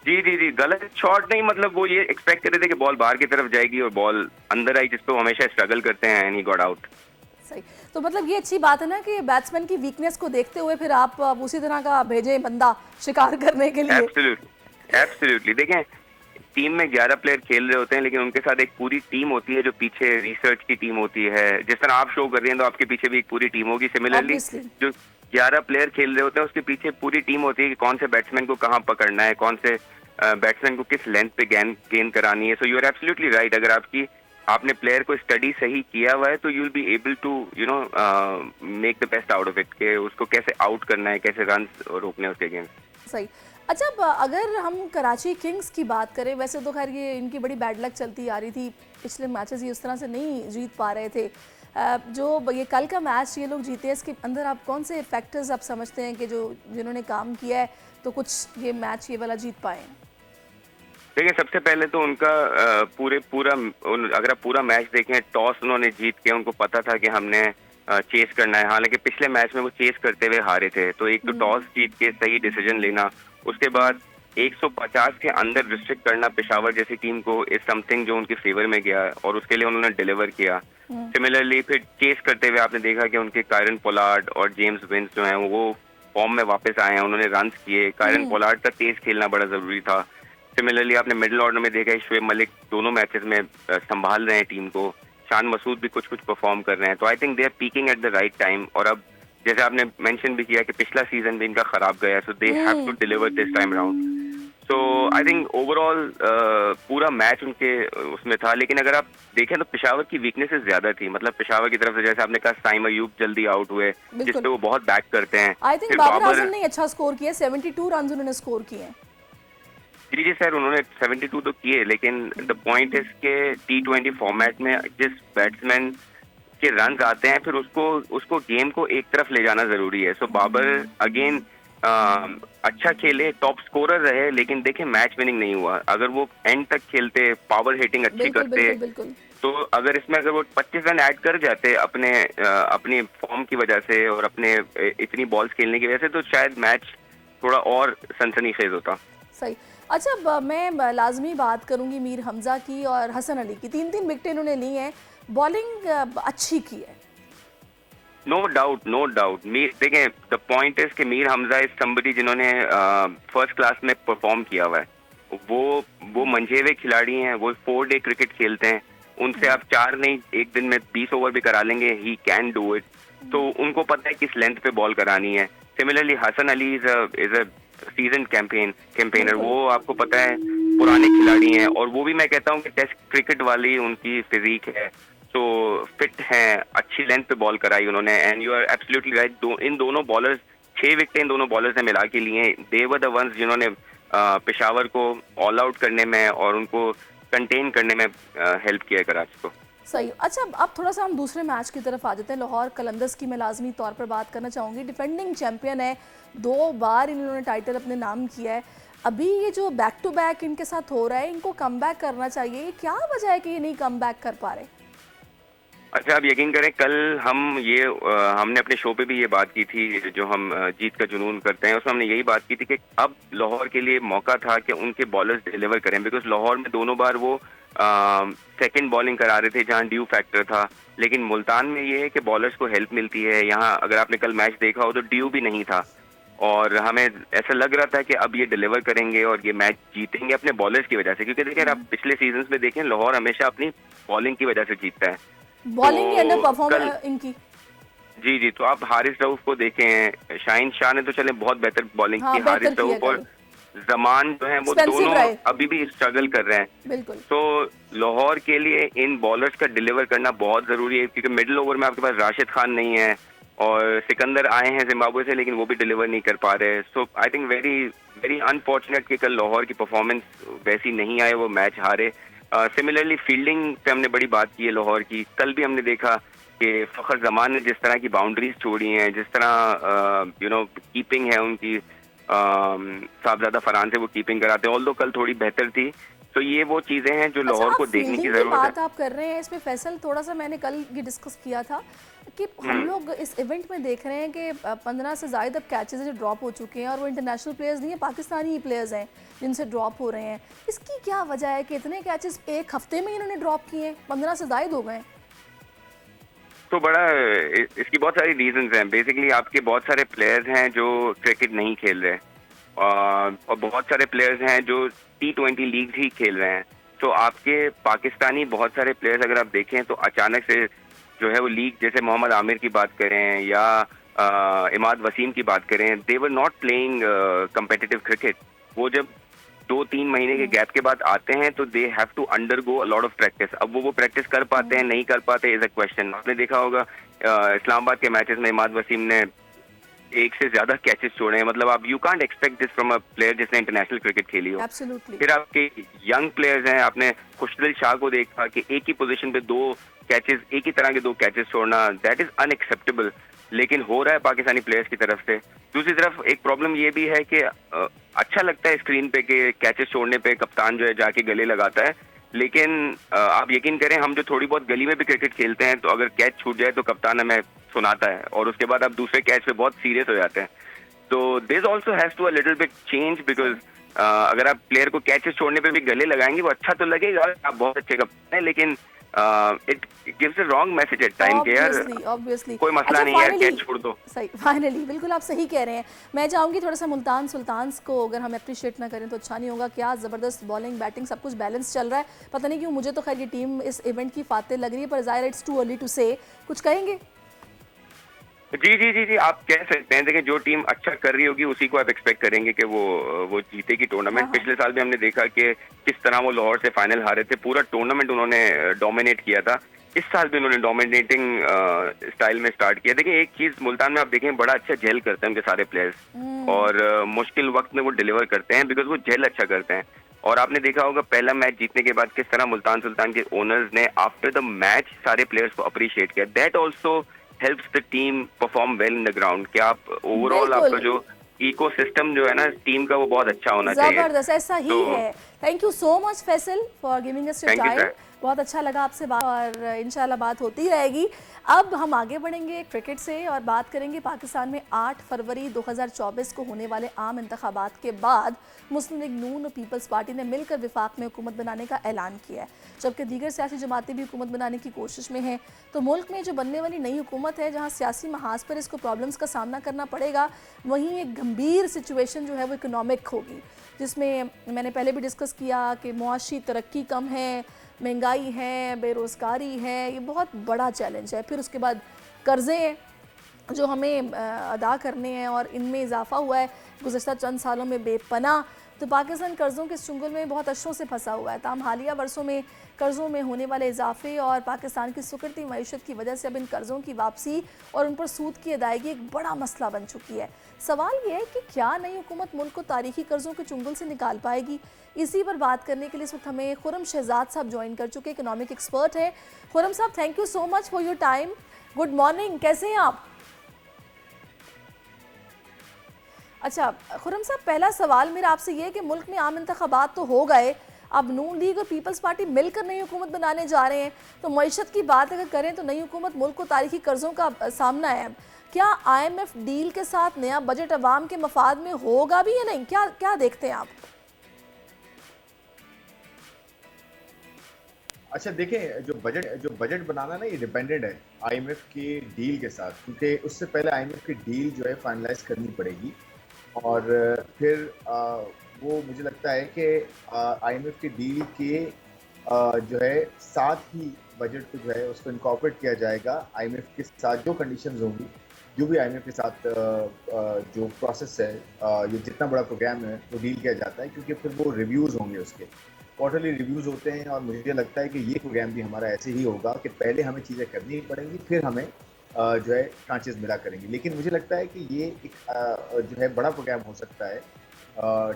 जी जी जी, गलत शॉट नहीं, मतलब वो ये एक्सपेक्ट कर रहे थे कि बॉल बाहर की तरफ जाएगी और बॉल अंदर आई, जिस पे वो हमेशा स्ट्रगल करते हैं, एंड ही गॉट आउट। सही, तो मतलब ये अच्छी बात है ना कि बैट्समैन की वीकनेस को देखते हुए फिर आप उसी तरह का भेजे बंदा शिकार करने के लिए। Absolutely absolutely. देखें, टीम में 11 प्लेयर खेल रहे होते हैं, लेकिन उनके साथ एक पूरी टीम होती है जो पीछे रिसर्च की टीम होती है। जिस तरह आप शो कर रही हैं तो आपके पीछे भी एक पूरी टीम होगी। सिमिलरली जो 11 प्लेयर खेल रहे होते हैं उसके पीछे पूरी टीम होती है कि कौन से बैट्समैन को कहाँ पकड़ना है, कौन से बैट्समैन को किस लेंथ पे गेंद करानी है। So you are absolutely right. अगर आपने प्लेयर को स्टडी सही किया हुआ है तो you will be able to make the best out of it, कि उसको कैसे आउट करना है, कैसे रन रोकने उसके अगेंस्ट। सही। अच्छा, अगर हम कराची किंग्स की बात करें, वैसे तो खैर ये इनकी बड़ी बैड लक चलती आ रही थी, पिछले मैचेस ये उस तरह से नहीं जीत पा रहे थे। जो ये कल का मैच ये लोग जीते, इसके अंदर आप कौन से फैक्टर्स आप समझते हैं कि जिन्होंने काम किया है तो कुछ ये मैच ये वाला जीत पाए? देखिए, सबसे पहले तो उनका अगर आप पूरा मैच देखें, टॉस उन्होंने जीत के, उनको पता था कि हमने चेस करना है। हालांकि पिछले मैच में वो चेस करते हुए हारे थे, तो एक तो टॉस जीत के सही डिसीजन लेना, उसके बाद 150 के अंदर रिस्ट्रिक्ट करना पेशावर जैसी टीम को इज समथिंग जो उनके फेवर में गया, और उसके लिए उन्होंने डिलीवर किया। सिमिलरली फिर चेस करते हुए आपने देखा कि उनके कायरन पोलार्ड और जेम्स विंस जो हैं वो फॉर्म में वापस आए हैं, उन्होंने रन किए। कायरन पोलार्ड का तेज खेलना बड़ा जरूरी था। सिमिलरली आपने मिडिल ऑर्डर में देखा है शोएब मलिक दोनों मैचेस में संभाल रहे हैं टीम को, शान मसूद भी कुछ परफॉर्म कर रहे हैं। तो I think they are peaking at the right time. और अब जैसे आपने मेंशन भी किया कि पिछला सीजन भी इनका खराब गया, so they have to deliver this time round. So I think overall पूरा मैच उनके उसमें था। लेकिन अगर आप देखें तो पेशावर की वीकनेसेस ज्यादा थी। मतलब पेशावर की तरफ से जैसे आपने कहा साइम अयूब जल्दी आउट हुए, जिसपे वो बहुत बैक करते हैं। आई थिंक बाबर आजम ने अच्छा स्कोर किया, 72 रन उन्होंने स्कोर किए। जी जी सर, उन्होंने 72 तो किए, लेकिन द पॉइंट इज के T20 फॉर्मेट में जिस बैट्समैन के रन आते हैं फिर उसको गेम को एक तरफ ले जाना जरूरी है। सो बाबर अगेन अच्छा खेले, टॉप स्कोरर रहे, लेकिन देखें मैच विनिंग नहीं हुआ। अगर वो एंड तक खेलते, पावर हिटिंग अच्छी करते, तो अगर वो 25 रन ऐड कर जाते अपनी फॉर्म की वजह से और अपने इतनी बॉल्स खेलने की वजह से, तो शायद मैच थोड़ा और सनसनीखेज होता। सही। अच्छा, मैं लाजमी बात करूंगी मीर हमजा की और हसन अली की। 3-3 विकेटें इन्होंने ली हैं, बॉलिंग अच्छी की है। No doubt. देखें, द पॉइंट इज कि मीर हमजा इज समबडी जिन्होंने फर्स्ट क्लास में परफॉर्म किया हुआ है। वो मंझे हुए खिलाड़ी हैं, वो 4 डे क्रिकेट खेलते हैं। उनसे आप 4 नहीं, एक दिन में 20 ओवर भी करा लेंगे, ही कैन डू इट। तो उनको पता है किस लेंथ पे बॉल करानी है। Similarly Hasan Ali is a season campaigner. वो आपको पता है पुराने खिलाड़ी हैं, और वो भी मैं कहता हूँ कि टेस्ट क्रिकेट वाली उनकी फिजिक है, तो फिट हैं, अच्छी लेंथ पे बॉल कराई उन्होंने। And you are absolutely right, इन दोनों बॉलर्स 6 विकेटें इन दोनों बॉलर्स ने मिला के लिए। दे वर द वंस जिन्होंने पेशावर को ऑल आउट करने में और उनको कंटेन करने में हेल्प किया है कराची को। सही। अच्छा, अब थोड़ा सा हम दूसरे मैच की तरफ आ जाते हैं। लाहौर कलंदर्स की मैं लाजमी तौर पर बात करना चाहूँगी। डिफेंडिंग चैंपियन है, 2 बार इन्होंने टाइटल अपने नाम किया है। अभी ये जो बैक टू बैक इनके साथ हो रहा है, इनको कम बैक करना चाहिए। क्या वजह है कि ये नहीं कम बैक कर पा रहे? अच्छा, आप यकीन करें, कल हमने अपने शो पे भी ये बात की थी, जो हम जीत का जुनून करते हैं, उसमें हमने यही बात की थी कि अब लाहौर के लिए मौका था कि उनके बॉलर्स डिलीवर करें, बिकॉज लाहौर में दोनों बार वो सेकंड बॉलिंग करा रहे थे जहां ड्यू फैक्टर था। लेकिन मुल्तान में ये है कि बॉलर्स को हेल्प मिलती है। यहाँ अगर आपने कल मैच देखा हो तो ड्यू भी नहीं था, और हमें ऐसा लग रहा था कि अब ये डिलीवर करेंगे और ये मैच जीतेंगे अपने बॉलर्स की वजह से। क्योंकि देखिए, आप पिछले सीजन में देखें, लाहौर हमेशा अपनी बॉलिंग की वजह से जीतता है। बॉलिंग की अंडर परफॉर्म इनकी। जी, तो आप हारिस रऊफ को देखें, शाहीन शाह ने तो चले बहुत बेहतर बॉलिंग की, हारिस रऊफ और जमान जो है वो दोनों अभी भी स्ट्रगल कर रहे हैं। बिल्कुल। तो लाहौर के लिए इन बॉलर्स का डिलीवर करना बहुत जरूरी है, क्योंकि मिडिल ओवर में आपके पास राशिद खान नहीं है और सिकंदर आए हैं जिम्बाब्वे से, लेकिन वो भी डिलीवर नहीं कर पा रहे। So I think very very unfortunate कि कल लाहौर की परफॉर्मेंस वैसी नहीं आए, वो मैच हारे। सिमिलरली फील्डिंग पे हमने बड़ी बात की है लाहौर की। कल भी हमने देखा कि फखर जमान ने जिस तरह की बाउंड्रीज छोड़ी हैं, जिस तरह कीपिंग है उनकी, साहबजादा फरहान से वो कीपिंग कराते हैं, ऑल्दो कल थोड़ी बेहतर थी। तो ये वो चीजें हैं जो लाहौर को देखने की जरूरत है। बात आप कर रहे हैं इसमें फैसल, थोड़ा सा मैंने कल ये डिस्कस किया था कि हम लोग इस इवेंट में देख रहे हैं कि 15 से ज़्यादा कैचेस जो ड्रॉप हो चुके हैं, और वो इंटरनेशनल प्लेयर्स नहीं है, पाकिस्तानी ही प्लेयर्स हैं जिनसे ड्रॉप हो रहे हैं। इसकी क्या वजह है कि इतने कैचेस एक हफ्ते में इन्होंने ड्रॉप किए हैं? 15 से ज़्यादा हो गए। तो इसकी बहुत सारी रीजंस हैं। बेसिकली आपके बहुत सारे प्लेयर्स हैं जो क्रिकेट नहीं खेल रहे, और बहुत सारे प्लेयर्स हैं जो T20 लीग ही खेल रहे हैं। तो आपके पाकिस्तानी बहुत सारे प्लेयर्स अगर आप देखें तो अचानक से जो है वो लीग, जैसे मोहम्मद आमिर की बात करें या इमाद वसीम की बात करें, they were not playing competitive cricket. वो जब 2-3 महीने के गैप के बाद आते हैं तो they have to undergo a lot of practice. अब वो प्रैक्टिस कर पाते हैं नहीं कर पाते इज अ क्वेश्चन। आपने देखा होगा इस्लामाबाद के मैचेस में इमाद वसीम ने 1 से ज्यादा कैचेस छोड़े हैं। मतलब आप you can't expect this from a player जिसने इंटरनेशनल क्रिकेट खेली हो। Absolutely. फिर आपके यंग प्लेयर्स हैं, आपने खुशदिल शाह को देखा कि एक ही पोजीशन पे 2 कैचेस, एक ही तरह के 2 कैचेस छोड़ना, दैट इज अनएक्सेप्टेबल। लेकिन हो रहा है पाकिस्तानी प्लेयर्स की तरफ से। दूसरी तरफ एक प्रॉब्लम ये भी है कि अच्छा लगता है स्क्रीन पे कि कैचेस छोड़ने पे कप्तान जो है जाके गले लगाता है, लेकिन आप यकीन करें, हम जो थोड़ी बहुत गली में भी क्रिकेट खेलते हैं तो अगर कैच छूट जाए तो कप्तान हमें सुनाता है, और उसके बाद आप दूसरे कैच पे बहुत सीरियस हो जाते हैं। तो this also has to a little bit change, because अगर आप प्लेयर को कैचेस छोड़ने पे भी गले लगाएंगे वो अच्छा तो लगेगा, आप बहुत अच्छे कप्तान हैं, लेकिन it gives a wrong message at time कि यार कोई मसला नहीं है, कैच छोड़ दो। सही, फाइनली बिल्कुल आप सही कह रहे हैं। मैं चाहूंगी थोड़ा सा मुल्तान सुल्तान्स को अगर हम अप्रिशिएट ना करें तो अच्छा नहीं होगा। क्या ज़बरदस्त बॉलिंग बैटिंग सब कुछ बैलेंस चल रहा है। पता नहीं क्यों मुझे तो खैर ये टीम इस इवेंट की फातेह लग रही है, पर ज़ाहिर इट्स टू अर्ली टू से। कुछ कहेंगे? जी, आप कह सकते हैं। देखिए, जो टीम अच्छा कर रही होगी उसी को आप एक्सपेक्ट करेंगे कि वो जीतेगी टूर्नामेंट। पिछले साल भी हमने देखा कि किस तरह वो लाहौर से फाइनल हारे थे, पूरा टूर्नामेंट उन्होंने डोमिनेट किया था। इस साल भी उन्होंने डोमिनेटिंग स्टाइल में स्टार्ट किया। देखिए, एक चीज मुल्तान में आप देखें, बड़ा अच्छा जेल करते हैं उनके सारे प्लेयर्स, और मुश्किल वक्त में वो डिलीवर करते हैं बिकॉज वो जेल अच्छा करते हैं। और आपने देखा होगा पहला मैच जीतने के बाद किस तरह मुल्तान सुल्तान के ओनर्स ने आफ्टर द मैच सारे प्लेयर्स को अप्रिशिएट किया। That also helps the team perform well in the ground. कि आप ओवरऑल आपका जो इकोसिस्टम जो है ना टीम का, वो बहुत अच्छा होना चाहिए। जबरदस्त, ऐसा ही है। Thank you so much Faisal for giving us your time. बहुत अच्छा लगा आपसे बात, और इंशाल्लाह बात होती रहेगी। अब हम आगे बढ़ेंगे क्रिकेट से और बात करेंगे पाकिस्तान में 8 फरवरी 2024 को होने वाले आम इंतखाबात के बाद मुस्लिम लीग नून और पीपल्स पार्टी ने मिलकर विफाक में हुकूमत बनाने का ऐलान किया है, जबकि दीगर सियासी जमातें भी हुकूमत बनाने की कोशिश में हैं। तो मुल्क में जो बनने वाली नई हुकूमत है, जहाँ सियासी महाज पर इसको प्रॉब्लम्स का सामना करना पड़ेगा, वहीं एक गंभीर सिचुएशन जो है वो इकोनॉमिक होगी, जिसमें मैंने पहले भी डिस्कस किया कि मुआशी तरक्की कम है, महंगाई है, बेरोज़गारी है, ये बहुत बड़ा चैलेंज है। फिर उसके बाद कर्ज़े जो हमें अदा करने हैं और इनमें इजाफा हुआ है गुज़श्ता चंद सालों में बेपनाह, तो पाकिस्तान कर्ज़ों के चुंगल में बहुत अरसों से फंसा हुआ है। ताहम हालिया बरसों में कर्ज़ों में होने वाले इजाफे और पाकिस्तान की सुकड़ती मईशत की वजह से अब इन कर्ज़ों की वापसी और उन पर सूद की अदायगी एक बड़ा मसला बन चुकी है। सवाल ये है कि क्या नई हुकूमत मुल्क को तारीखी कर्ज़ों के चुंगल से निकाल पाएगी? इसी पर बात करने के लिए इस वक्त हमें खुर्रम शहजाद साहब ज्वाइन कर चुके, इकोनॉमिक एक्सपर्ट हैं। खुर्रम साहब, thank you so much for your time. Good morning, कैसे हैं आप? अच्छा खुर्रम साहब, पहला सवाल मेरा आपसे ये है कि मुल्क में आम इंतखाबात तो हो गए, अब नून लीग और पीपल्स पार्टी मिलकर नई हुकूमत बनाने जा रहे हैं, तो मईशत की बात अगर करें तो नई हुकूमत मुल्क को तारीखी कर्ज़ों का सामना है। क्या IMF डील के साथ नया बजट अवाम के मफाद में होगा भी या नहीं? क्या देखते हैं आप? अच्छा देखें, जो बजट बनाना ना, ये डिपेंडेंट है IMF की डील के साथ, क्योंकि उससे पहले IMF की डील जो है फाइनलाइज करनी पड़ेगी और फिर वो मुझे लगता है कि IMF की डील के जो है साथ ही बजट को जो है उसको इनकॉर्पोरेट किया जाएगा। IMF के साथ जो कंडीशंस होंगी, जो भी IMF के साथ जो प्रोसेस है, ये जितना बड़ा प्रोग्राम है वो डील किया जाता है, क्योंकि फिर वो रिव्यूज़ होंगे, उसके क्वार्टरली रिव्यूज़ होते हैं। और मुझे लगता है कि ये प्रोग्राम भी हमारा ऐसे ही होगा कि पहले हमें चीज़ें करनी पड़ेंगी, फिर हमें जो है ट्रांचेस मिला करेंगे। लेकिन मुझे लगता है कि ये एक जो है बड़ा प्रोग्राम हो सकता है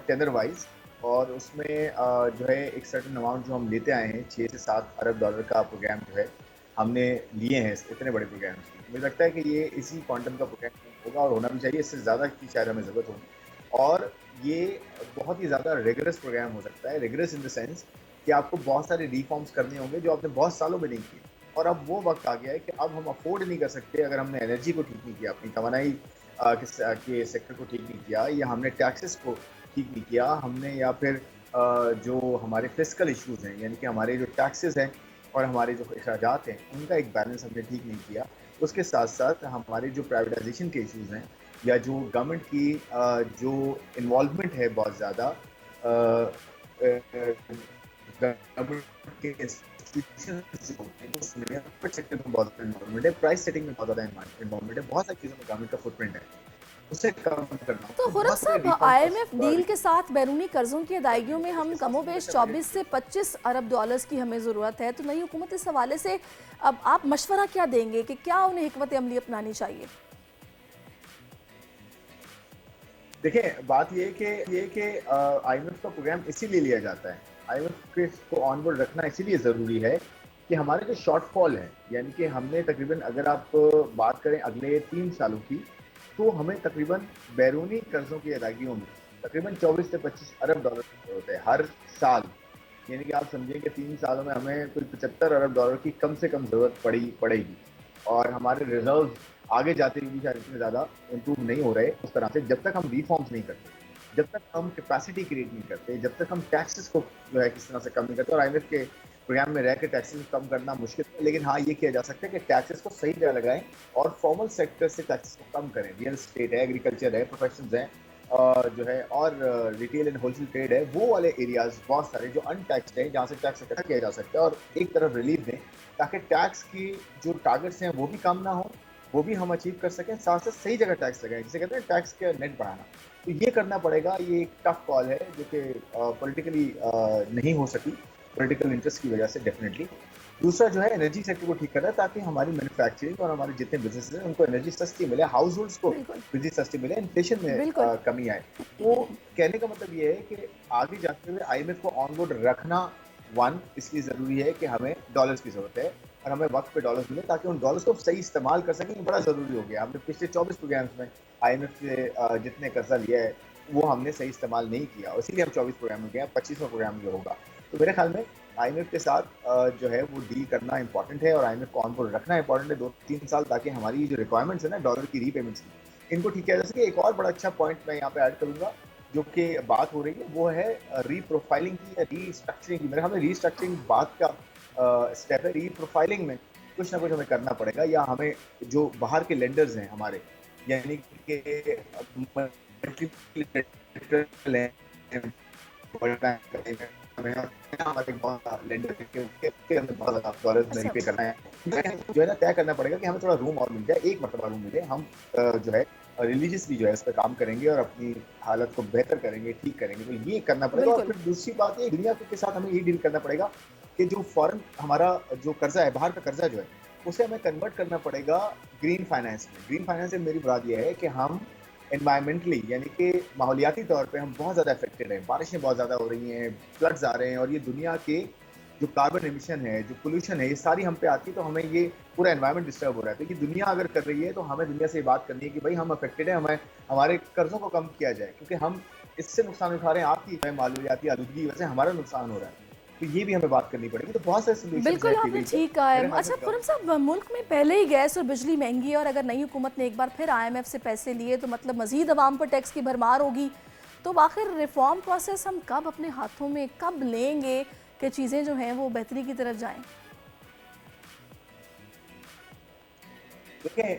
टेंडर वाइज, और उसमें जो है एक सर्टेन अमाउंट जो हम लेते आए हैं, 6 से 7 अरब डॉलर का प्रोग्राम जो है हमने लिए हैं इतने बड़े प्रोग्राम से। मुझे लगता है कि ये इसी क्वांटम का प्रोग्राम होगा और होना भी चाहिए, इससे ज़्यादा की शायद हमें ज़रूरत होगी। और ये बहुत ही ज़्यादा रिगरस प्रोग्राम हो सकता है, रिगरस इन द सेंस कि आपको बहुत सारे रिफॉर्म्स करने होंगे जो आपने बहुत सालों में नहीं किए। और अब वो वक्त आ गया है कि अब हम अफोर्ड नहीं कर सकते, अगर हमने एनर्जी को ठीक नहीं किया, अपनी तवानाई के सेक्टर को ठीक नहीं किया, या हमने टैक्सेस को ठीक नहीं किया हमने, या फिर जो हमारे फिस्कल इश्यूज़ हैं, यानी कि हमारे जो टैक्सेस हैं और हमारे जो अखराजात हैं, उनका एक बैलेंस हमने ठीक नहीं किया। उसके साथ साथ हमारे जो प्राइवेटाइजेशन के इश्यूज़ हैं, या जो गवर्नमेंट की जो इन्वॉल्वमेंट है बहुत ज़्यादा गवर्नमेंट के इंस्टीट्यूशंस जो होते हैं, उसमें प्राइवेट सेक्टर में बहुत ज़्यादा इन्वॉल्वमेंट है, प्राइस सेटिंग में बहुत ज़्यादा इन्वॉल्वमेंट है, बहुत सारी चीज़ों में गवर्नमेंट का फुटप्रिंट है, उसे कम करना। तो खुर्रम साहब, IMF डील के साथ बैरूनी कर्जों की अदायगियों में हम कमोबेश 24 से 25 अरब डॉलर्स की हमें ज़रूरत है, तो नई हुकूमत इस हवाले से अब आप मशवरा क्या देंगे कि क्या उन्हें हिकमत अमली अपनानी चाहिए? देखिए, बात ये है कि IMF का प्रोग्राम इसीलिए लिया जाता है, IMF को ऑनबोर्ड रखना इसीलिए ज़रूरी है कि हमारे जो शॉर्टफॉल है, यानी कि हमने तकरीबन, अगर आप बात करें अगले 3 सालों की, तो हमें तकरीबन बैरूनी कर्जों की अदायगियों में तकरीबन 24 से 25 अरब डॉलर की जरूरत है हर साल। यानी कि आप समझें कि 3 सालों में हमें कोई 75 अरब डॉलर की कम से कम ज़रूरत पड़ेगी। और हमारे रिजर्व आगे जाते हुए भी शायद इतने ज़्यादा इम्प्रूव नहीं हो रहे उस तरह से, जब तक हम रिफॉर्म्स नहीं करते, जब तक हम कैपेसिटी क्रिएट नहीं करते, जब तक हम टैक्सेस को जो है किस तरह से कम नहीं करते। और IMF के प्रोग्राम में रह के टैक्सेस कम करना मुश्किल है, लेकिन हाँ, ये किया जा सकता है कि टैक्सेस को सही जगह लगाएं और फॉर्मल सेक्टर से टैक्सेस को कम करें। रियल एस्टेट है, एग्रीकल्चर है, प्रोफेशंस हैं, जो है, और रिटेल एंड होलसेल ट्रेड है, वो वाले एरियाज बहुत सारे जो अनटैक्सड हैं, जहाँ से टैक्स इकट्ठा किया जा सकता है, और एक तरफ रिलीफ दें ताकि टैक्स की जो टारगेट्स हैं वो भी कम ना हो, वो भी हम अचीव कर सकें, साथ साथ सही जगह टैक्स लगाएं, जिसे कहते हैं टैक्स के नेट बढ़ाना। तो ये करना पड़ेगा, ये एक टफ कॉल है जो कि पॉलिटिकली नहीं हो सकी, पॉलिटिकल इंटरेस्ट की वजह से डेफिनेटली। दूसरा जो है एनर्जी सेक्टर को ठीक करना है, ताकि हमारी मैन्युफैक्चरिंग और हमारे जितने बिजनेस हैं उनको एनर्जी सस्ती मिले, हाउस होल्ड्स को बिजली सस्ती मिले, इन्फ्लेशन में कमी आए। तो कहने का मतलब ये है कि आगे जाते हुए IMF को ऑनबोर्ड रखना इसलिए ज़रूरी है कि हमें डॉलर्स की ज़रूरत है और हमें वक्त पे डॉलर्स मिले, ताकि उन डॉलर्स को सही इस्तेमाल कर सकें। बड़ा ज़रूरी हो गया, हमने पिछले 24 प्रोग्राम्स में IMF से जितने कर्जा लिया है वो हमने सही इस्तेमाल नहीं किया, इसीलिए हम 24 प्रोग्राम में गए, 25वां प्रोग्राम जो होगा। तो मेरे ख्याल में IMF के साथ जो है वो डील करना इंपॉर्टेंट है, और IMF को ऑनबोर्ड रखना इंपॉर्टेंट है 2-3 साल, ताकि हमारी जो रिक्वायरमेंट्स है ना डॉलर की रीपेमेंट्स की, इनको ठीक किया जा सके। एक और बड़ा अच्छा पॉइंट मैं यहाँ पे ऐड करूँगा, जो कि बात हो रही है, वो है रीप्रोफाइलिंग की या रीस्ट्रक्चरिंग की। मेरे ख्याल में रीस्ट्रक्चरिंग बात का स्टेप है, रीप्रोफाइलिंग में कुछ ना कुछ हमें करना पड़ेगा, या हमें जो बाहर के लेंडर्स हैं हमारे, यानी कि हमारे लेंडर डॉलर नहीं पे करना है, जो है ना तय करना पड़ेगा कि हमें थोड़ा रूम और मिल जाए, एक मरतबा रूम मिले, हम जो है रिलीजियसली जो है इस पर काम करेंगे और अपनी हालत को बेहतर करेंगे, ठीक करेंगे, तो ये करना पड़ेगा। और फिर दूसरी बात ये, दुनिया के साथ हमें ये डील करना पड़ेगा कि जो फॉरेन हमारा जो कर्जा है, बाहर का कर्जा जो है, उसे हमें कन्वर्ट करना पड़ेगा ग्रीन फाइनेंस में। ग्रीन फाइनेंस से मेरी मुराद ये है कि हम एनवायरमेंटली यानी कि माहौलियाती तौर पे हम बहुत ज़्यादा अफेक्टेड हैं, बारिशें बहुत ज़्यादा हो रही हैं, फ्लड्स आ रहे हैं, और ये दुनिया के जो कार्बन एमिशन है, जो पोल्यूशन है, ये सारी हम पे आती है, तो हमें ये पूरा एनवायरमेंट डिस्टर्ब हो रहा है। तो ये दुनिया अगर कर रही है तो हमें दुनिया से ये बात करनी है कि भाई हम अफेक्टेड हैं, हमें हमारे कर्जों को कम किया जाए, क्योंकि हम इससे नुकसान उठा रहे हैं, आपकी मालूमियाती आलूदगी वजह से हमारा नुकसान हो रहा है। तो ये भी हमें बात करनी पड़ेगी। तो बहुत सारे सॉल्यूशंस बिल्कुल आपने ठीक कहा है। अच्छा खुर्रम साहब, मुल्क में पहले ही गैस और बिजली महंगी है, और अगर नई हुकूमत ने एक बार फिर IMF से पैसे लिए तो मतलब मजीद अवाम पर टैक्स की भरमार होगी। तो आखिर रिफॉर्म प्रोसेस हम कब अपने हाथों में कब लेंगे कि चीज़ें जो हैं वो बेहतरी की तरफ जाएं? देखिए,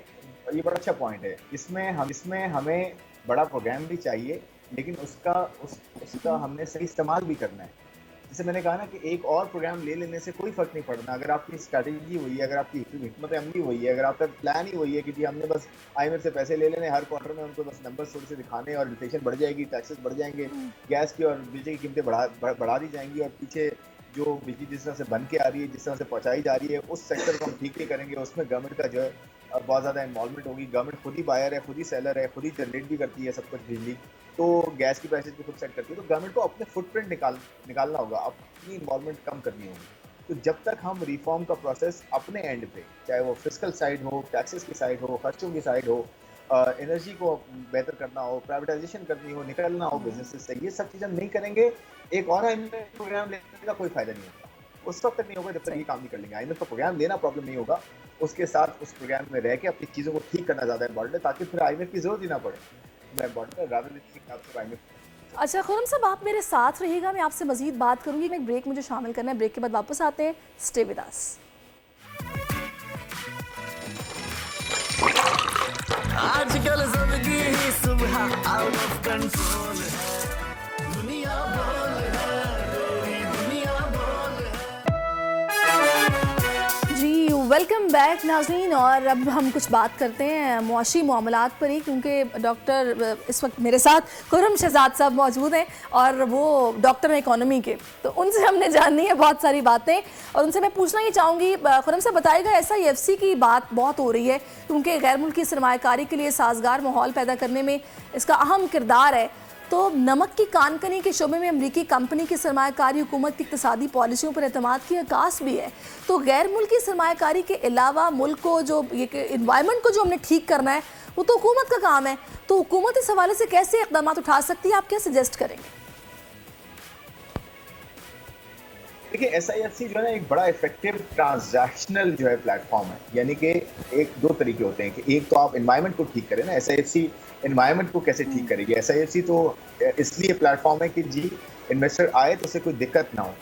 ये बड़ा अच्छा पॉइंट है। इसमें हमें बड़ा प्रोग्राम भी चाहिए, लेकिन उसका हमने सही इस्तेमाल भी करना है। जैसे मैंने कहा ना कि एक और प्रोग्राम ले लेने से कोई फर्क नहीं पड़ना। अगर आपकी स्ट्रैटेजी हुई है, अगर आपकी हिकमत अमली हुई है, अगर आपका प्लान ही हुई है कि जी हमने बस IMF से पैसे ले लेने, हर क्वार्टर में उनको बस नंबर थोड़े से दिखाने, और इन्फ्लेशन बढ़ जाएगी, टैक्सेस बढ़ जाएंगे, गैस की और बिजली की कीमतें बढ़ा दी जाएंगी, और पीछे जो बिजली जिस तरह से बन के आ रही है, जिस तरह से पहुँचाई जा रही है, उस सेक्टर को हम ठीक नहीं करेंगे। उसमें गवर्नमेंट का जो है बहुत ज़्यादा इन्वॉल्वमेंट होगी। गवर्नमेंट खुद ही बायर है, खुद ही सेलर है, खुद ही जनरेट भी करती है सब कुछ बिजली, तो गैस की प्राइसेस भी खुद सेट करती है। तो गवर्नमेंट को अपने फुटप्रिंट निकालना होगा, अपनी इन्वॉल्वमेंट कम करनी होगी। तो जब तक हम रिफॉर्म का प्रोसेस अपने एंड पे, चाहे वो फिस्कल साइड हो, टैक्सेस की साइड हो, खर्चों की साइड हो, एनर्जी को बेहतर करना हो, प्राइवेटाइजेशन करनी हो, निकलना हो बिजनेस से, ये सब चीज़ें हम नहीं करेंगे, एक और IMF प्रोग्राम लेने का कोई फायदा नहीं होगा। उस वक्त तक नहीं होगा जब तक ये काम नहीं कर लेंगे। IMF का प्रोग्राम लेना प्रॉब्लम नहीं होगा, उसके साथ उस प्रोग्राम में रह के अपनी चीज़ों को ठीक करना ज़्यादा इंपॉर्टेंट है, ताकि फिर IMF की जरूरत ही ना पड़े। अच्छा खुर्रम साहब, आप मेरे साथ रहिएगा, मैं आपसे मजीद बात करूंगी। एक ब्रेक मुझे शामिल करना है, ब्रेक के बाद वापस आते हैं। Stay with us. आजकल जिंदगी ही सुबह आउट ऑफ कंट्रोल है, दुनिया बोल है, तेरी दुनिया बोल है। जी वेलकम बैक नाज़रीन, और अब हम कुछ बात करते हैं मुआशी मामलात पर ही, क्योंकि डॉक्टर इस वक्त मेरे साथ खुर्रम शहजाद साहब मौजूद हैं, और वो डॉक्टर हैं इकोनॉमी के, तो उनसे हमने जाननी है बहुत सारी बातें। और उनसे मैं पूछना ये चाहूँगी, खुर्रम साहब बताइएगा, SIFC की बात बहुत हो रही है, क्योंकि गैर मुल्की सरमायाकारी के लिए साजगार माहौल पैदा करने में इसका अहम किरदार है। तो नमक की कानकनी के शोबे में अमरीकी कंपनी की सरमायाकारी हुकूमत की इक़्तिसादी पॉलिसियों पर एतमाद की अकास भी है। तो गैर मुल्की सरमायाकारी के अलावा मुल्क को जो ये इन्वायरमेंट को जो हमने ठीक करना है, वो तो हुकूमत का काम है। तो हुकूमत इस हवाले से कैसे इक़दाम उठा सकती है, आप क्या सजेस्ट करेंगे? देखिए, SIFC जो है ना एक बड़ा इफेक्टिव ट्रांजैक्शनल जो है प्लेटफॉर्म है। यानी कि एक दो तरीके होते हैं कि एक तो आप एनवायरनमेंट को ठीक करें ना, SIFC एनवायरनमेंट को कैसे ठीक करेगी। SIFC तो इसलिए प्लेटफॉर्म है कि जी इन्वेस्टर आए तो उसे कोई दिक्कत ना हो,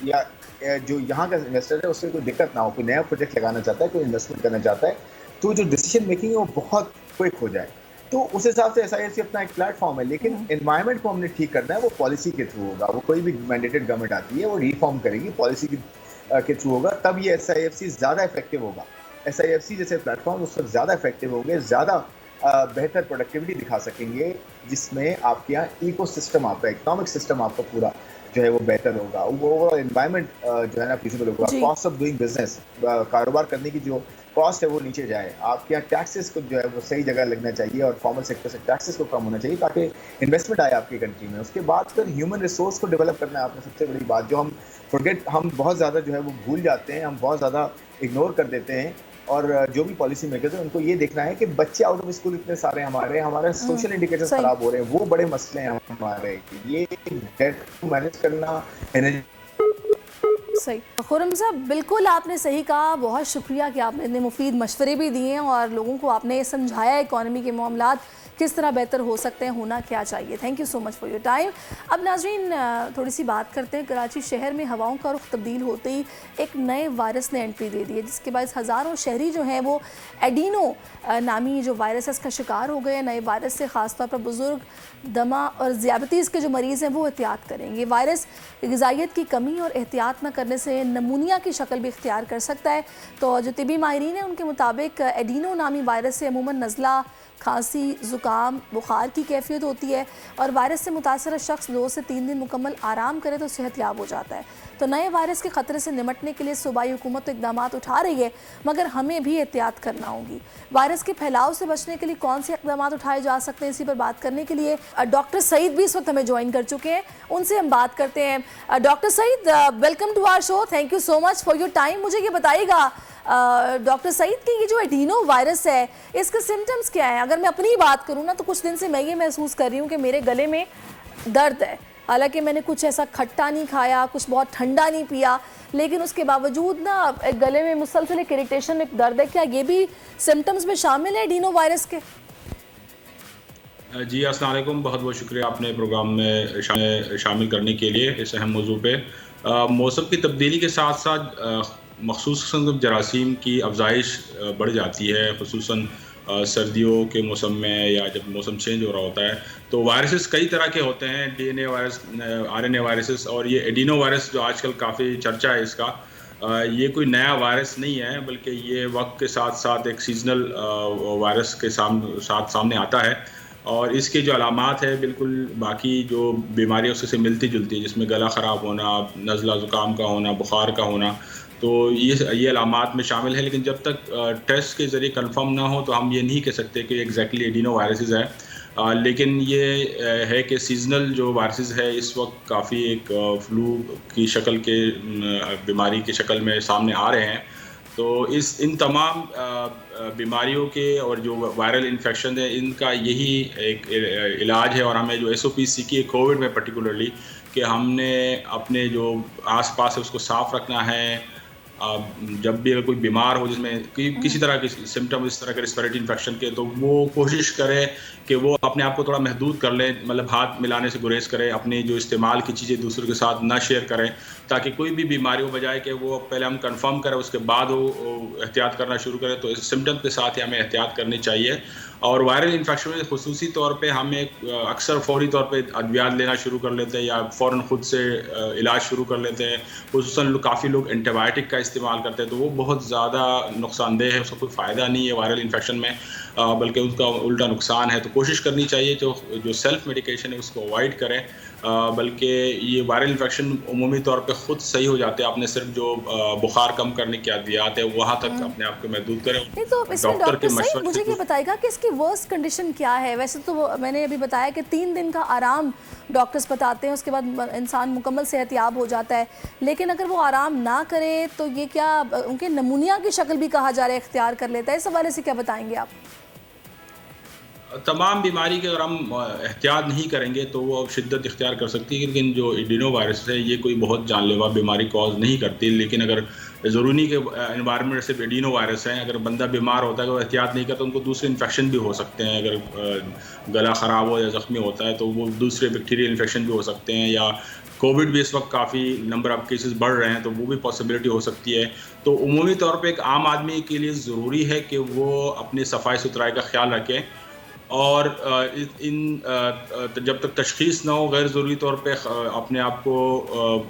या जो यहाँ का इन्वेस्टर है उससे कोई दिक्कत ना हो, कोई नया प्रोजेक्ट लगाना चाहता है, कोई इन्वेस्टमेंट करना चाहता है, तो जो डिसीजन मेकिंग है वो बहुत क्विक हो जाए। तो उस हिसाब से SIFC अपना एक प्लेटफॉर्म है। लेकिन एनवायरनमेंट को हमने ठीक करना है, वो पॉलिसी के थ्रू होगा। वो कोई भी मैंडेटेड गवर्नमेंट आती है वो रिफॉर्म करेगी, पॉलिसी के थ्रू होगा, तब ये SIFC ज़्यादा इफेक्टिव होगा। SIFC जैसे प्लेटफॉर्म उस वक्त ज़्यादा इफेक्टिव होंगे, ज़्यादा बेहतर प्रोडक्टिविटी दिखा सकेंगे, जिसमें आपके यहाँ इकोसिस्टम, आपका इकोनॉमिक सिस्टम आपका पूरा जो है वो बेहतर होगा, वो एनवायरनमेंट जो है ना फिजिबल होगा, कॉस्ट ऑफ डूइंग बिजनेस, कारोबार करने की जो कॉस्ट है वो नीचे जाए, आपके यहाँ टैक्सेस को जो है वो सही जगह लगना चाहिए, और फॉर्मल सेक्टर से टैक्सेस को कम होना चाहिए, ताकि इन्वेस्टमेंट आए आपकी कंट्री में। उसके बाद फिर ह्यूमन रिसोर्स को डेवलप करना है आपने, सबसे बड़ी बात जो हम बहुत ज़्यादा जो है वो भूल जाते हैं, हम बहुत ज़्यादा इग्नोर कर देते हैं। और जो भी पॉलिसी मेकर्स हैं उनको ये देखना है कि बच्चे आउट ऑफ स्कूल इतने सारे हमारे सोशल इंडिकेटर्स खराब हो रहे हैं, वो बड़े मसले हैं हमारे, ये डेट को मैनेज करना, एनर्जी। सही खुर्रम साहब, बिल्कुल आपने सही कहा, बहुत शुक्रिया कि आपने इतने मुफीद मशवरे भी दिए हैं और लोगों को आपने समझाया इकॉनमी के मामलात किस तरह बेहतर हो सकते हैं, होना क्या चाहिए। Thank you so much for your time. अब नाज़रीन थोड़ी सी बात करते हैं। कराची शहर में हवाओं का रुख तब्दील होते ही एक नए वायरस ने एंट्री दे दी है, जिसके बाद हज़ारों शहरी जो हैं वो एडिनो नामी जो वायरस का शिकार हो गए। नए वायरस से ख़ासतौर पर बुज़ुर्ग, दमा और ज़ियाबतीज़ के जो मरीज़ हैं वो एहतियात करेंगे। वायरस ग़िज़ाइयत की कमी और एहतियात न करने करने से नमूनिया की शक्ल भी इख्तियार कर सकता है। तो जो तिबी माहिरीन हैं उनके मुताबिक एडिनो नामी वायरस से अमूमन नज़ला, खांसी, ज़ुकाम, बुखार की कैफियत होती है और वायरस से मुतासर शख्स 2 से 3 दिन मुकम्मल आराम करे तो सेहतयाब हो जाता है। तो नए वायरस के ख़तरे से निपटने के लिए सूबाई हुकूमत तो इक़दाम उठा रही है, मगर हमें भी एहतियात करना होगी। वायरस के फैलाव से बचने के लिए कौन से इक़दाम उठाए जा सकते हैं, इसी पर बात करने के लिए डॉक्टर सईद भी इस वक्त हमें ज्वाइन कर चुके हैं, उनसे हम बात करते हैं। Doctor Saeed, welcome to our show, thank you so much for your time. मुझे ये बताइएगा डॉक्टर सईद कि ये जो एडिनो वायरस है इसके सिम्टम्स क्या हैं? अगर मैं अपनी बात करूँ ना तो कुछ दिन से मैं ये महसूस कर रही हूँ कि मेरे गले में दर्द है, हालांकि मैंने कुछ ऐसा खट्टा नहीं खाया, कुछ बहुत ठंडा नहीं पिया, लेकिन उसके बावजूद ना गले में मुसलसल एक इरिटेशन, एक दर्द है। क्या ये भी सिम्टम्स में शामिल है एडिनो वायरस के? जी अस्सलाम वालेकुम, बहुत बहुत शुक्रिया आपने प्रोग्राम में शामिल करने के लिए इस अहम मौजू पे। मौसम की तब्दीली के साथ साथ मखसूस किस्म के जरासीम की अफजाइश बढ़ जाती है, खुसूसन सर्दियों के मौसम में या जब मौसम चेंज हो रहा होता है। तो वायरसेस कई तरह के होते हैं, DNA वायरस, RNA वायरसेस, और ये एडिनो वायरस जो आजकल काफ़ी चर्चा है इसका, ये कोई नया वायरस नहीं है, बल्कि ये वक्त के साथ साथ एक सीजनल वायरस के साथ सामने आता है। और इसके जो अलामात है बिल्कुल बाकी जो बीमारियों से मिलती जुलती है, जिसमें गला ख़राब होना, नज़ला ज़ुकाम का होना, बुखार का होना, तो ये अलामात में शामिल है। लेकिन जब तक टेस्ट के ज़रिए कंफर्म ना हो तो हम ये नहीं कह सकते कि एग्जैक्टली एडिनो वायरसेस है। लेकिन ये है कि सीजनल जो वायरसेस है इस वक्त काफ़ी एक फ्लू की शक्ल के बीमारी की शक्ल में सामने आ रहे हैं। तो इन तमाम बीमारियों के और जो वायरल इन्फेक्शन है इनका यही एक इलाज है। और हमें जो SOP सीखी है कोविड में पर्टिकुलरली, कि हमने अपने जो आसपास है उसको साफ़ रखना है। जब भी अगर कोई बीमार हो जिसमें किसी तरह के सिम्टम इस तरह के रेस्पिरेटरी इन्फेक्शन के, तो वो कोशिश करे कि वो अपने आप को थोड़ा महदूद कर ले, मतलब हाथ मिलाने से गुरेज करे, अपनी जो इस्तेमाल की चीज़ें दूसरों के साथ ना शेयर करें, ताकि कोई भी बीमारी हो बजाय कि वो पहले हम कंफर्म करें उसके बाद वो एहतियात करना शुरू करें। तो इस सिम्टम के साथ ही हमें एहतियात करनी चाहिए। और वायरल इन्फेक्शन में खुसूसी तौर पे हम अक्सर फौरी तौर पे अद्वियात लेना शुरू कर लेते हैं या फ़ौरन ख़ुद से इलाज शुरू कर लेते हैं। खुसूसन काफ़ी लोग एंटीबायोटिक का इस्तेमाल करते हैं, तो वो बहुत ज़्यादा नुकसानदेह है, उसका कोई फ़ायदा नहीं है वायरल इन्फेक्शन में, बल्कि उसका उल्टा नुकसान है। तो कोशिश करनी चाहिए जो सेल्फ मेडिकेशन है उसको अवॉइड करें, बल्कि ये वायरल इन्फेक्शन उमूमी तौर पे ख़ुद सही हो जाते हैं। आपने सिर्फ जो बुखार कम करने की अद्वियात है वहाँ तक अपने आप को महदूद करें। तो डॉक्टर के मशवरे मुझे ये बताएगा कि इसकी वर्स्ट कंडीशन क्या है? वैसे तो मैंने अभी बताया कि 3 दिन का आराम डॉक्टर्स बताते हैं, उसके बाद इंसान मुकम्मल सेहतयाब हो जाता है, लेकिन अगर वो आराम ना करे तो ये क्या उनके नमूनिया की शक्ल भी कहा जा रहा है इख्तियार कर लेता है? इस हवाले से क्या बताएंगे आप? तमाम बीमारी के अगर हम एहतियात नहीं करेंगे तो वो शिद्दत इख्तियार कर सकती है, लेकिन जो एडिनो वायरस है ये कोई बहुत जानलेवा बीमारी कॉज नहीं करती। लेकिन अगर ज़रूरी के एनवायरनमेंट से एडिनो वायरस है, अगर बंदा बीमार होता है, वो एहतियात नहीं करता, उनको दूसरे इन्फेक्शन भी हो सकते हैं। अगर गला ख़राब हो या ज़ख्मी होता है तो वो दूसरे बैक्टीरियल इन्फेक्शन भी हो सकते हैं, या कोविड भी इस वक्त काफ़ी नंबर ऑफ केसेस बढ़ रहे हैं तो वो भी पॉसिबिलिटी हो सकती है। तो उमूमी तौर पे एक आम आदमी के लिए ज़रूरी है कि वो अपनी सफाई सुथराई का ख्याल रखें, और जब तक तशख़ीस ना हो गैर ज़रूरी तौर पे अपने आप को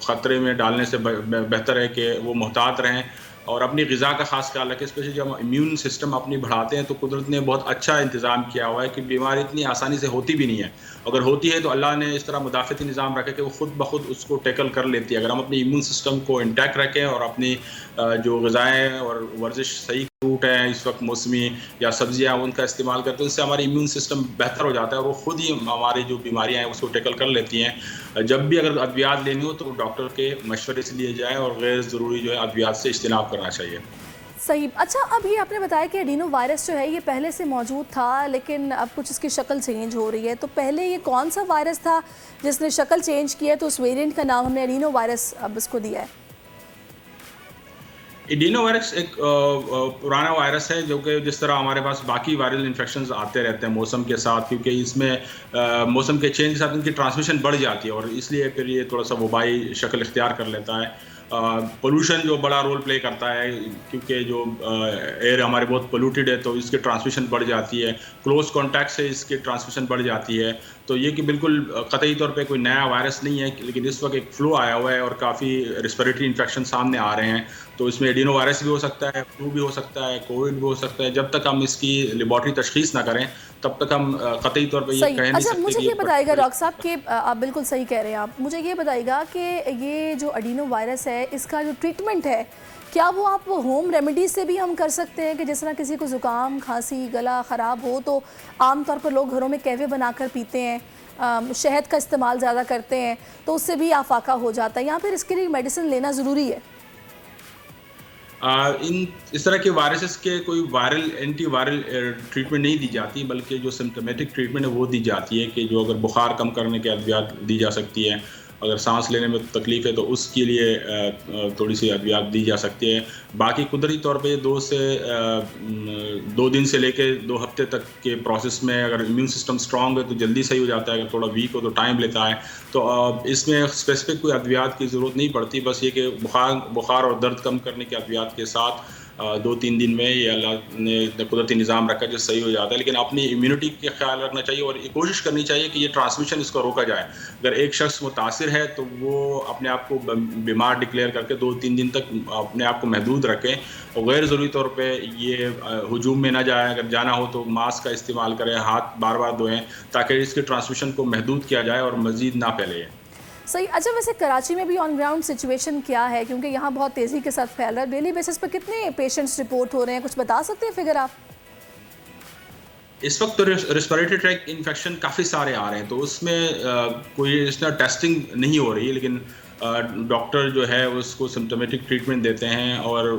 ख़तरे में डालने से बेहतर है कि वो मुहतात रहें और अपनी ग़िज़ा का ख़ास ख्याल रखें। स्पेशली जब इम्यून सिस्टम अपनी बढ़ाते हैं तो कुदरत ने बहुत अच्छा इंतज़ाम किया हुआ है कि बीमारी इतनी आसानी से होती भी नहीं है। अगर होती है तो अल्लाह ने इस तरह मुदाफ़ती निज़ाम रखा कि वो ख़ुद ब खुद उसको टैकल कर लेती है। अगर हम अपने इम्यून सिस्टम को इंटैक्ट रखें और अपनी जो ग़िज़ाएँ और वर्जिश सही, फ्रूट हैं इस वक्त मौसमी या सब्जियां, उनका इस्तेमाल करते हैं, उससे हमारा इम्यून सिस्टम बेहतर हो जाता है और वो खुद ही हमारी जो बीमारियां हैं उसको टैकल कर लेती हैं। जब भी अगर अद्वियात लेनी हो तो डॉक्टर के मशवरे से लिए जाए और गैर ज़रूरी जो है अद्वियात से इज्तिनाब करना चाहिए। सही। अच्छा, अब ये आपने बताया कि एडिनो वायरस जो है ये पहले से मौजूद था, लेकिन अब कुछ इसकी शक्ल चेंज हो रही है, तो पहले ये कौन सा वायरस था जिसने शक्ल चेंज की है, तो उस वेरिएंट का नाम हमने एडिनो वायरस अब इसको दिया है? एडिनो वायरस एक पुराना वायरस है जो कि जिस तरह हमारे पास बाकी वायरल इन्फेक्शंस आते रहते हैं मौसम के साथ, क्योंकि इसमें मौसम के चेंज के साथ इनकी ट्रांसमिशन बढ़ जाती है और इसलिए फिर ये थोड़ा सा वबाई शक्ल इख्तियार कर लेता है। पोल्यूशन जो बड़ा रोल प्ले करता है, क्योंकि जो एयर हमारे बहुत पोल्यूटेड है तो इसकी ट्रांसमिशन बढ़ जाती है, क्लोज कॉन्टैक्ट से इसकी ट्रांसमिशन बढ़ जाती है। तो ये कि बिल्कुल कतई तौर पे कोई नया वायरस नहीं है, लेकिन इस वक्त एक फ्लू आया हुआ है और काफ़ी रेस्पिरेटरी इन्फेक्शन सामने आ रहे हैं। तो इसमें एडिनो वायरस भी हो सकता है, फ्लू भी हो सकता है, कोविड भी हो सकता है। जब तक हम इसकी लेबॉर्ट्री तशखीस ना करें तब तक हम कतई तौर पे ये कह नहीं सकते। मुझे ये बताइएगा डॉक्टर साहब कि आप बिल्कुल सही कह रहे हैं, आप मुझे ये बताइएगा कि ये जो एडिनो वायरस है इसका जो ट्रीटमेंट है, क्या वो आप होम रेमेडीज से भी हम कर सकते हैं कि जिस तरह किसी को ज़ुकाम, खांसी, गला ख़राब हो तो आमतौर पर लोग घरों में कहवे बनाकर पीते हैं, शहद का इस्तेमाल ज़्यादा करते हैं तो उससे भी आफाका हो जाता है, या फिर इसके लिए मेडिसिन लेना ज़रूरी है? इस तरह के वायरसेस के कोई वायरल एंटी वायरल ट्रीटमेंट नहीं दी जाती, बल्कि जो सिम्टोमेटिक ट्रीटमेंट है वो दी जाती है कि जो अगर बुखार कम करने के अद्वियात दी जा सकती है, अगर सांस लेने में तकलीफ है तो उसके लिए थोड़ी सी अद्वियात दी जा सकती है। बाकी कुदरती तौर पे 2 दिन से लेके 2 हफ्ते तक के प्रोसेस में अगर इम्यून सिस्टम स्ट्रांग है तो जल्दी सही हो जाता है, अगर थोड़ा वीक हो तो टाइम लेता है। तो इसमें स्पेसिफिक कोई अद्वियात की ज़रूरत नहीं पड़ती, बस ये कि बुखार और दर्द कम करने के अद्वियात के साथ 2-3 दिन में ये अल्लाह ने कुदरती निज़ाम रखा जो सही हो जाता है। लेकिन अपनी इम्यूनिटी का ख्याल रखना चाहिए और ये कोशिश करनी चाहिए कि ये ट्रांसमिशन इसको रोका जाए। अगर एक शख्स मुतासिर है तो वो अपने आप को बीमार डिक्लेयर करके 2-3 दिन तक अपने आप को महदूद रखें और गैर ज़रूरी तौर पे ये हुजूम में ना जाए। अगर जाना हो तो मास्क का इस्तेमाल करें, हाथ बार बार धोएँ ताकि इसके ट्रांसमिशन को महदूद किया जाए और मज़ीद ना फैले। सही। अच्छा, वैसे कराची में भी ऑन ग्राउंड सिचुएशन क्या है, क्योंकि यहाँ बहुत तेज़ी के साथ फैल रहा है, डेली बेसिस पर कितने पेशेंट्स रिपोर्ट हो रहे हैं, कुछ बता सकते हैं फिगर आप? इस वक्त तो रेस्पिरेटरी ट्रैक इन्फेक्शन काफ़ी सारे आ रहे हैं, तो उसमें कोई इसमें टेस्टिंग नहीं हो रही है, लेकिन डॉक्टर जो है उसको सिम्टोमेटिक ट्रीटमेंट देते हैं और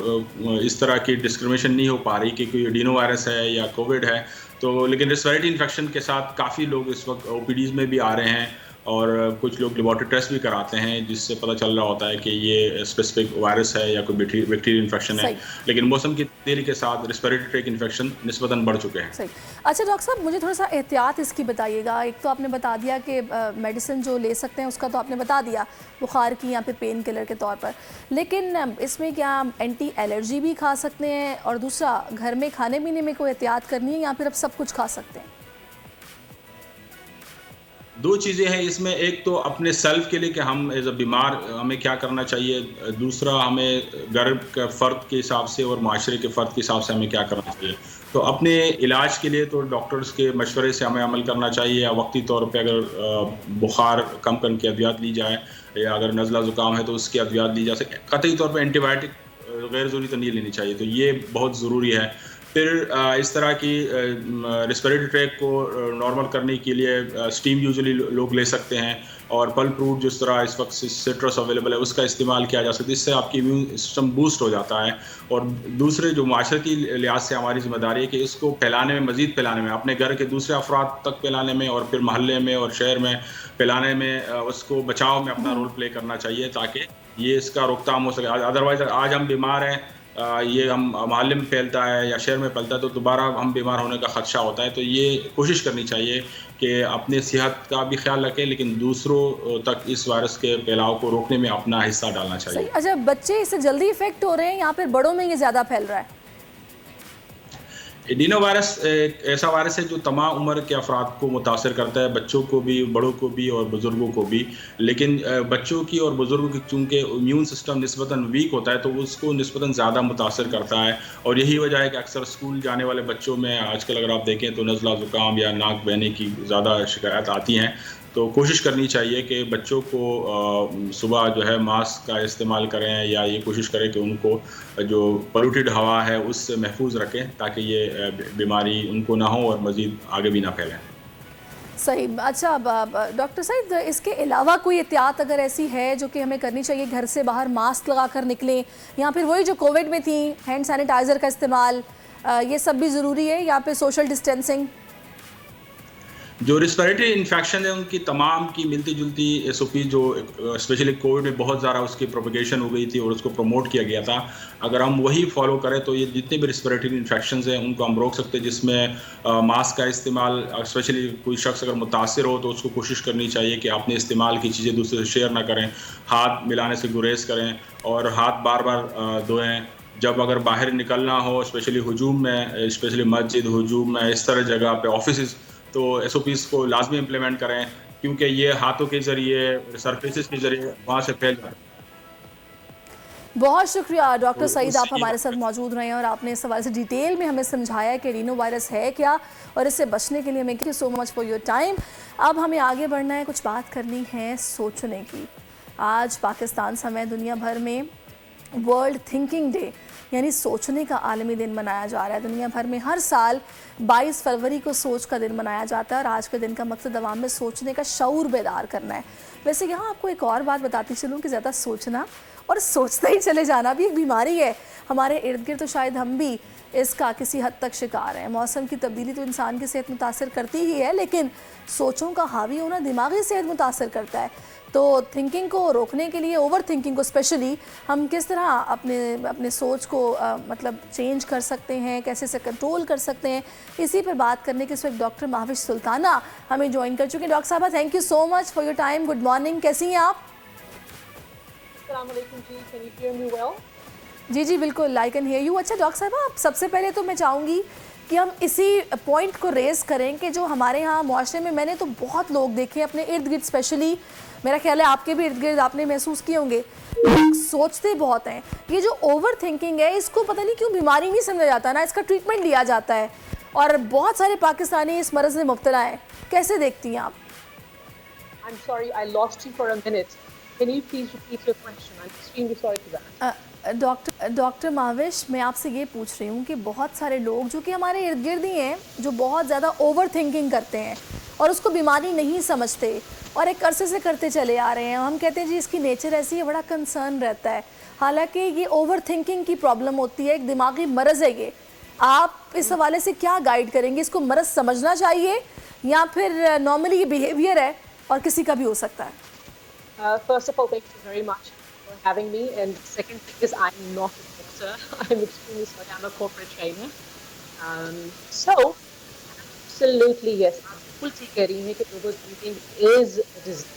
इस तरह की डिस्क्रिमिनेशन नहीं हो पा रही कि कोई एडिनो वायरस है या कोविड है। तो लेकिन रेस्पिरेटरी इन्फेक्शन के साथ काफ़ी लोग इस वक्त ओपीडीज़ में भी आ रहे हैं और कुछ लोग लेबॉर्ट्री टेस्ट भी कराते हैं जिससे पता चल रहा होता है कि ये स्पेसिफिक वायरस है या कोई बैक्टीरियल इन्फेक्शन है। लेकिन मौसम की तब्दीली के साथ रेस्पिरेटरी ट्रैक इन्फेक्शन निस्बतन बढ़ चुके हैं। सही। अच्छा डॉक्टर साहब, मुझे थोड़ा सा एहतियात इसकी बताइएगा। एक तो आपने बता दिया कि मेडिसिन जो ले सकते हैं उसका तो आपने बता दिया, बुखार की या फिर पेन किलर के तौर पर, लेकिन इसमें क्या एंटी एलर्जी भी खा सकते हैं? और दूसरा, घर में खाने पीने में कोई एहतियात करनी है या फिर अब सब कुछ खा सकते हैं? 2 चीज़ें हैं इसमें, एक तो अपने सेल्फ के लिए कि हम एज अ बीमार हमें क्या करना चाहिए, दूसरा हमें घर के फ़र्द के हिसाब से और माशरे के फ़र्द के हिसाब से हमें क्या करना चाहिए। तो अपने इलाज के लिए तो डॉक्टर्स के मशवरे से हमें अमल करना चाहिए, या वक्ती तौर पे अगर बुखार कम करने की अद्वियात ली जाए या अगर नज़ला ज़ुकाम है तो उसकी अद्वियात ली जा सके। कतई तौर पर एंटीबायोटिक गैर ज़रूरी तो नहीं लेनी चाहिए, तो ये बहुत ज़रूरी है। फिर इस तरह की रेस्पिरेटरी ट्रैक को नॉर्मल करने के लिए स्टीम यूजुअली लोग ले सकते हैं और फल फ्रूट जिस तरह इस वक्त सिट्रस अवेलेबल है उसका इस्तेमाल किया जा सकता है, इससे आपकी इम्यून सिस्टम बूस्ट हो जाता है। और दूसरे जो माशरती लिहाज से हमारी जिम्मेदारी है कि इसको फैलाने में, मज़ीद फैलाने में, अपने घर के दूसरे अफराद तक फैलाने में और फिर महल्ले में और शहर में फैलाने में उसको बचाव में अपना रोल प्ले करना चाहिए ताकि ये इसका रोकथाम हो सके। अदरवाइज़ आज हम बीमार हैं, ये हम मोहल्ले में फैलता है या शहर में फैलता है तो दोबारा हम बीमार होने का खदशा होता है। तो ये कोशिश करनी चाहिए कि अपने सेहत का भी ख्याल रखें, लेकिन दूसरों तक इस वायरस के फैलाव को रोकने में अपना हिस्सा डालना चाहिए। अच्छा, बच्चे इससे जल्दी इफेक्ट हो रहे हैं या फिर बड़ों में ये ज़्यादा फैल रहा है? एडिनो वायरस एक ऐसा वायरस है जो तमाम उम्र के अफराद को मुतासर करता है, बच्चों को भी, बड़ों को भी और बुज़ुर्गों को भी। लेकिन बच्चों की और बुज़ुर्गों की चूँकि इम्यून सिस्टम निस्बतन वीक होता है तो उसको निस्बतन ज़्यादा मुतासर करता है और यही वजह है कि अक्सर स्कूल जाने वाले बच्चों में आजकल अगर आप देखें तो नज़ला ज़ुकाम या नाक बहने की ज़्यादा शिकायत आती हैं। तो कोशिश करनी चाहिए कि बच्चों को सुबह जो है मास्क का इस्तेमाल करें या ये कोशिश करें कि उनको जो पोल्यूटेड हवा है उससे महफूज रखें ताकि ये बीमारी उनको ना हो और मज़ीद आगे भी ना फैलें। सही। अच्छा डॉक्टर साहब, इसके अलावा कोई एहतियात अगर ऐसी है जो कि हमें करनी चाहिए, घर से बाहर मास्क लगा कर निकलें या फिर वही जो कोविड में थी हैंड सैनिटाइज़र का इस्तेमाल, ये सब भी ज़रूरी है या फिर सोशल डिस्टेंसिंग? जो रिस्पिरेटरी इन्फेक्शन है उनकी तमाम की मिलती जुलती एसओपी जो स्पेशली कोविड में बहुत ज़्यादा उसकी प्रोपगेशन हो गई थी और उसको प्रमोट किया गया था, अगर हम वही फॉलो करें तो ये जितने भी रिस्पिरेटरी इन्फेक्शंस हैं उनको हम रोक सकते हैं, जिसमें मास्क का इस्तेमाल, स्पेशली कोई शख्स अगर मुतासिर हो तो उसको कोशिश करनी चाहिए कि आपने इस्तेमाल की चीज़ें दूसरे से शेयर ना करें, हाथ मिलाने से गुरेज करें और हाथ बार बार धोएँ। जब अगर बाहर निकलना हो स्पेशली हुजूम में, स्पेशली मस्जिद हुजूम में, इस तरह जगह पे ऑफिस, तो एसओपीज़ को लाजमी इम्प्लीमेंट करें क्योंकि ये हाथों के ज़रिए, सरफेसेस के ज़रिए वहाँ से फैल जाता है। बहुत शुक्रिया डॉक्टर सईद, आप हमारे साथ मौजूद रहे हैं और आपने इस हवाले से डिटेल में हमें समझाया कि एडिनो वायरस है क्या और इससे बचने के लिए thank you so much for your time. अब हमें आगे बढ़ना है, कुछ बात करनी है सोचने की। आज पाकिस्तान समेत दुनिया भर में वर्ल्ड थिंकिंग डे यानी सोचने का आलमी दिन मनाया जा रहा है। दुनिया भर में हर साल 22 फरवरी को सोच का दिन मनाया जाता है और आज के दिन का मकसद अवाम में सोचने का शऊर बेदार करना है। वैसे यहाँ आपको एक और बात बताती चलूँ कि ज़्यादा सोचना और सोचते ही चले जाना भी एक बीमारी है। हमारे इर्द गिर्द तो शायद हम भी इसका किसी हद तक शिकार हैं। मौसम की तब्दीली तो इंसान की सेहत मुतासर करती ही है, लेकिन सोचों का हावी होना दिमागी सेहत मुतासर करता है। तो थिंकिंग को रोकने के लिए, ओवर थिंकिंग को स्पेशली, हम किस तरह अपने सोच को मतलब चेंज कर सकते हैं, कैसे से कंट्रोल कर सकते हैं, इसी पर बात करने के इस वक्त डॉक्टर महाविश सुल्ताना हमें ज्वाइन कर चुके हैं। डॉक्टर साहबा, thank you so much for your time. Good morning, कैसी हैं आप? जी बिल्कुल, आई कैन हियर यू। अच्छा डॉक्टर साहबा, आप सबसे पहले तो मैं चाहूँगी कि हम इसी पॉइंट को रेज़ करें कि जो हमारे यहाँ माशरे में, मैंने तो बहुत लोग देखे अपने इर्द गिर्द, स्पेशली मेरा ख्याल है आपके भी इर्द गिर्द आपने महसूस किए होंगे, सोचते बहुत हैं। ये जो ओवर थिंकिंग है, इसको पता नहीं क्यों बीमारी नहीं समझा जाता ना, इसका ट्रीटमेंट लिया जाता है और बहुत सारे पाकिस्तानी इस मरज़ में मुब्तला हैं। कैसे देखती हैं आप? I'm sorry, I lost you for a minute. Can you please repeat your question? I'm extremely sorry for that. Doctor Mahavish, मैं आपसे ये पूछ रही हूँ कि बहुत सारे लोग जो कि हमारे इर्द गिर्द ही हैं, जो बहुत ज़्यादा ओवर थिंकिंग करते हैं और उसको बीमारी नहीं समझते और एक अरसे से करते चले आ रहे हैं। हम कहते हैं जी इसकी नेचर ऐसी है, बड़ा कंसर्न रहता है, हालांकि ये ओवर थिंकिंग की प्रॉब्लम होती है, एक दिमागी मरज़ है ये। आप इस हवाले से क्या गाइड करेंगे? इसको मरज़ समझना चाहिए या फिर नॉर्मली ये बिहेवियर है और किसी का भी हो सकता है? First of all, thank you very much for having me. And second thing is, I'm not a doctor. I'm extremely sorry. I'm a corporate trainer. So, absolutely yes. आप बिल्कुल ठीक कह रही हैं कि overthinking is a disease.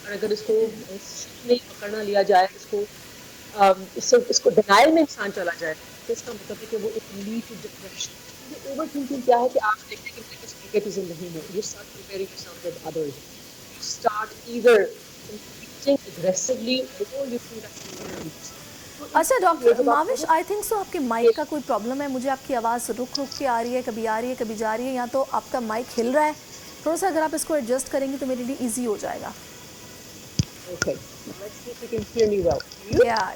और अगर इसको नहीं पकड़ना लिया जाए, इसको denial में इंसान चला जाए, तो इसका मतलब है कि वो एक lead to depression. Overthinking क्या है कि आप देखते हैं कि मेरे पास negativism नहीं है. You start comparing yourself with others. You start either aggressively or you think that. अच्छा doctor Mahavish, I think so आपके माइक का कोई प्रॉब्लम है। मुझे आपकी आवाज़ रुक के आ रही है, कभी आ रही है कभी जा रही है, या तो आपका माइक हिल रहा है। थोड़ा सा अगर आप इसको एडजस्ट करेंगे तो मेरे लिए इजी हो जाएगा। Okay, let's see if you can hear me well. या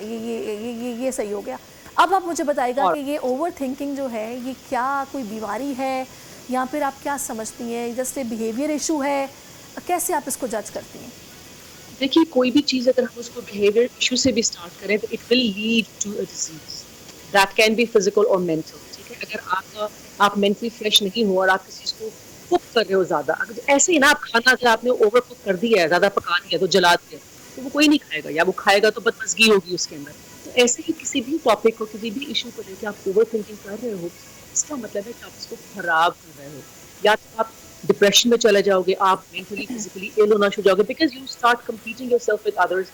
ये सही हो गया। अब आप मुझे बताइएगा कि ये ओवर थिंकिंग जो है, ये क्या कोई बीमारी है या फिर आप क्या समझती हैं, जस्ट ए बिहेवियर इशू है? कैसे आप इसको जज करती हैं? देखिए, कोई भी चीज़ अगर हम उसको बिहेवियर इशू से भी स्टार्ट करें तो it will lead to a disease that can be physical और मेंटल। ठीक है, अगर आप मेंटली फ्रेश नहीं हो और आप किसी चीज़ को कुक कर रहे हो ज़्यादा, अगर ऐसे ही ना आप खाना अगर आपने ओवर कुक कर दिया है, ज़्यादा पका दिया, तो जला दिया, तो वो कोई नहीं खाएगा, या वो खाएगा तो बदमज़गी होगी उसके अंदर। तो ऐसे ही किसी भी टॉपिक को, किसी भी इशू को लेकर आप ओवर थिंकिंग कर रहे हो, इसका मतलब है कि आप उसको खराब कर रहे हो, या तो आप डिप्रेशन में चले जाओगे, आप मेंटली फिजिकली इल होना शुरू हो जाओगे, because you start competing yourself with others,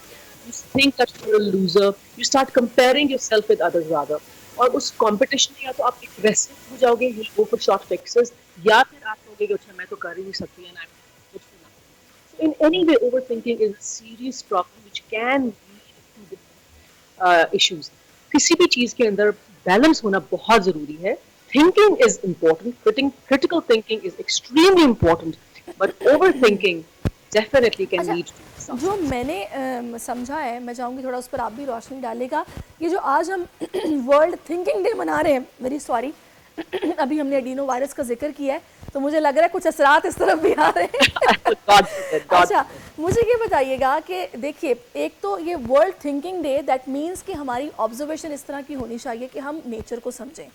you think that you are a loser, you start comparing yourself with others rather, और उस कंपटीशन में या तो आप एग्रेसिव हो जाओगे, you go for short fixes, या फिर आप कहोगे कि अच्छा मैं तो कर ही नहीं सकती, and I am good for nothing. So in any way overthinking is a serious problem which can lead to issues. किसी भी चीज के अंदर बैलेंस होना बहुत जरूरी है। Thinking is important. Critical thinking is extremely important, but overthinking definitely can lead to something. जो मैंने समझा है, मैं चाहूँगी थोड़ा उस पर आप भी रोशनी डालेगा। ये जो आज हम वर्ल्ड थिंकिंग डे मना रहे हैं, वेरी सॉरी, अभी हमने एडिनो वायरस का जिक्र किया है, तो मुझे लग रहा है कुछ असरात इस तरफ भी आ रहे हैं। अच्छा, मुझे ये बताइएगा कि देखिए, एक तो ये world thinking day, that means कि हमारी ऑब्जर्वेशन इस तरह की होनी चाहिए कि हम नेचर को समझें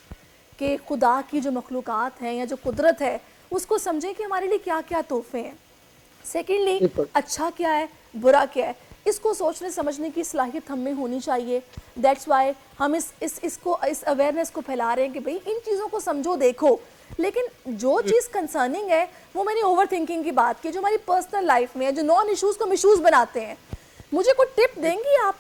कि खुदा की जो मखलूक़ात हैं या जो कुदरत है उसको समझें कि हमारे लिए क्या क्या तोहफे हैं। सेकेंडली, अच्छा क्या है, बुरा क्या है, इसको सोचने समझने की सलाहियत हमें होनी चाहिए। दैट्स वाई हम इस अवेयरनेस को फैला रहे हैं कि भाई इन चीज़ों को समझो, देखो। लेकिन जो चीज़ कंसर्निंग है वो मैंने ओवर थिंकिंग की बात की, जो हमारी पर्सनल लाइफ में है, जो नॉन इश्यूज़ को इश्यूज़ बनाते हैं। मुझे कोई टिप देंगी आप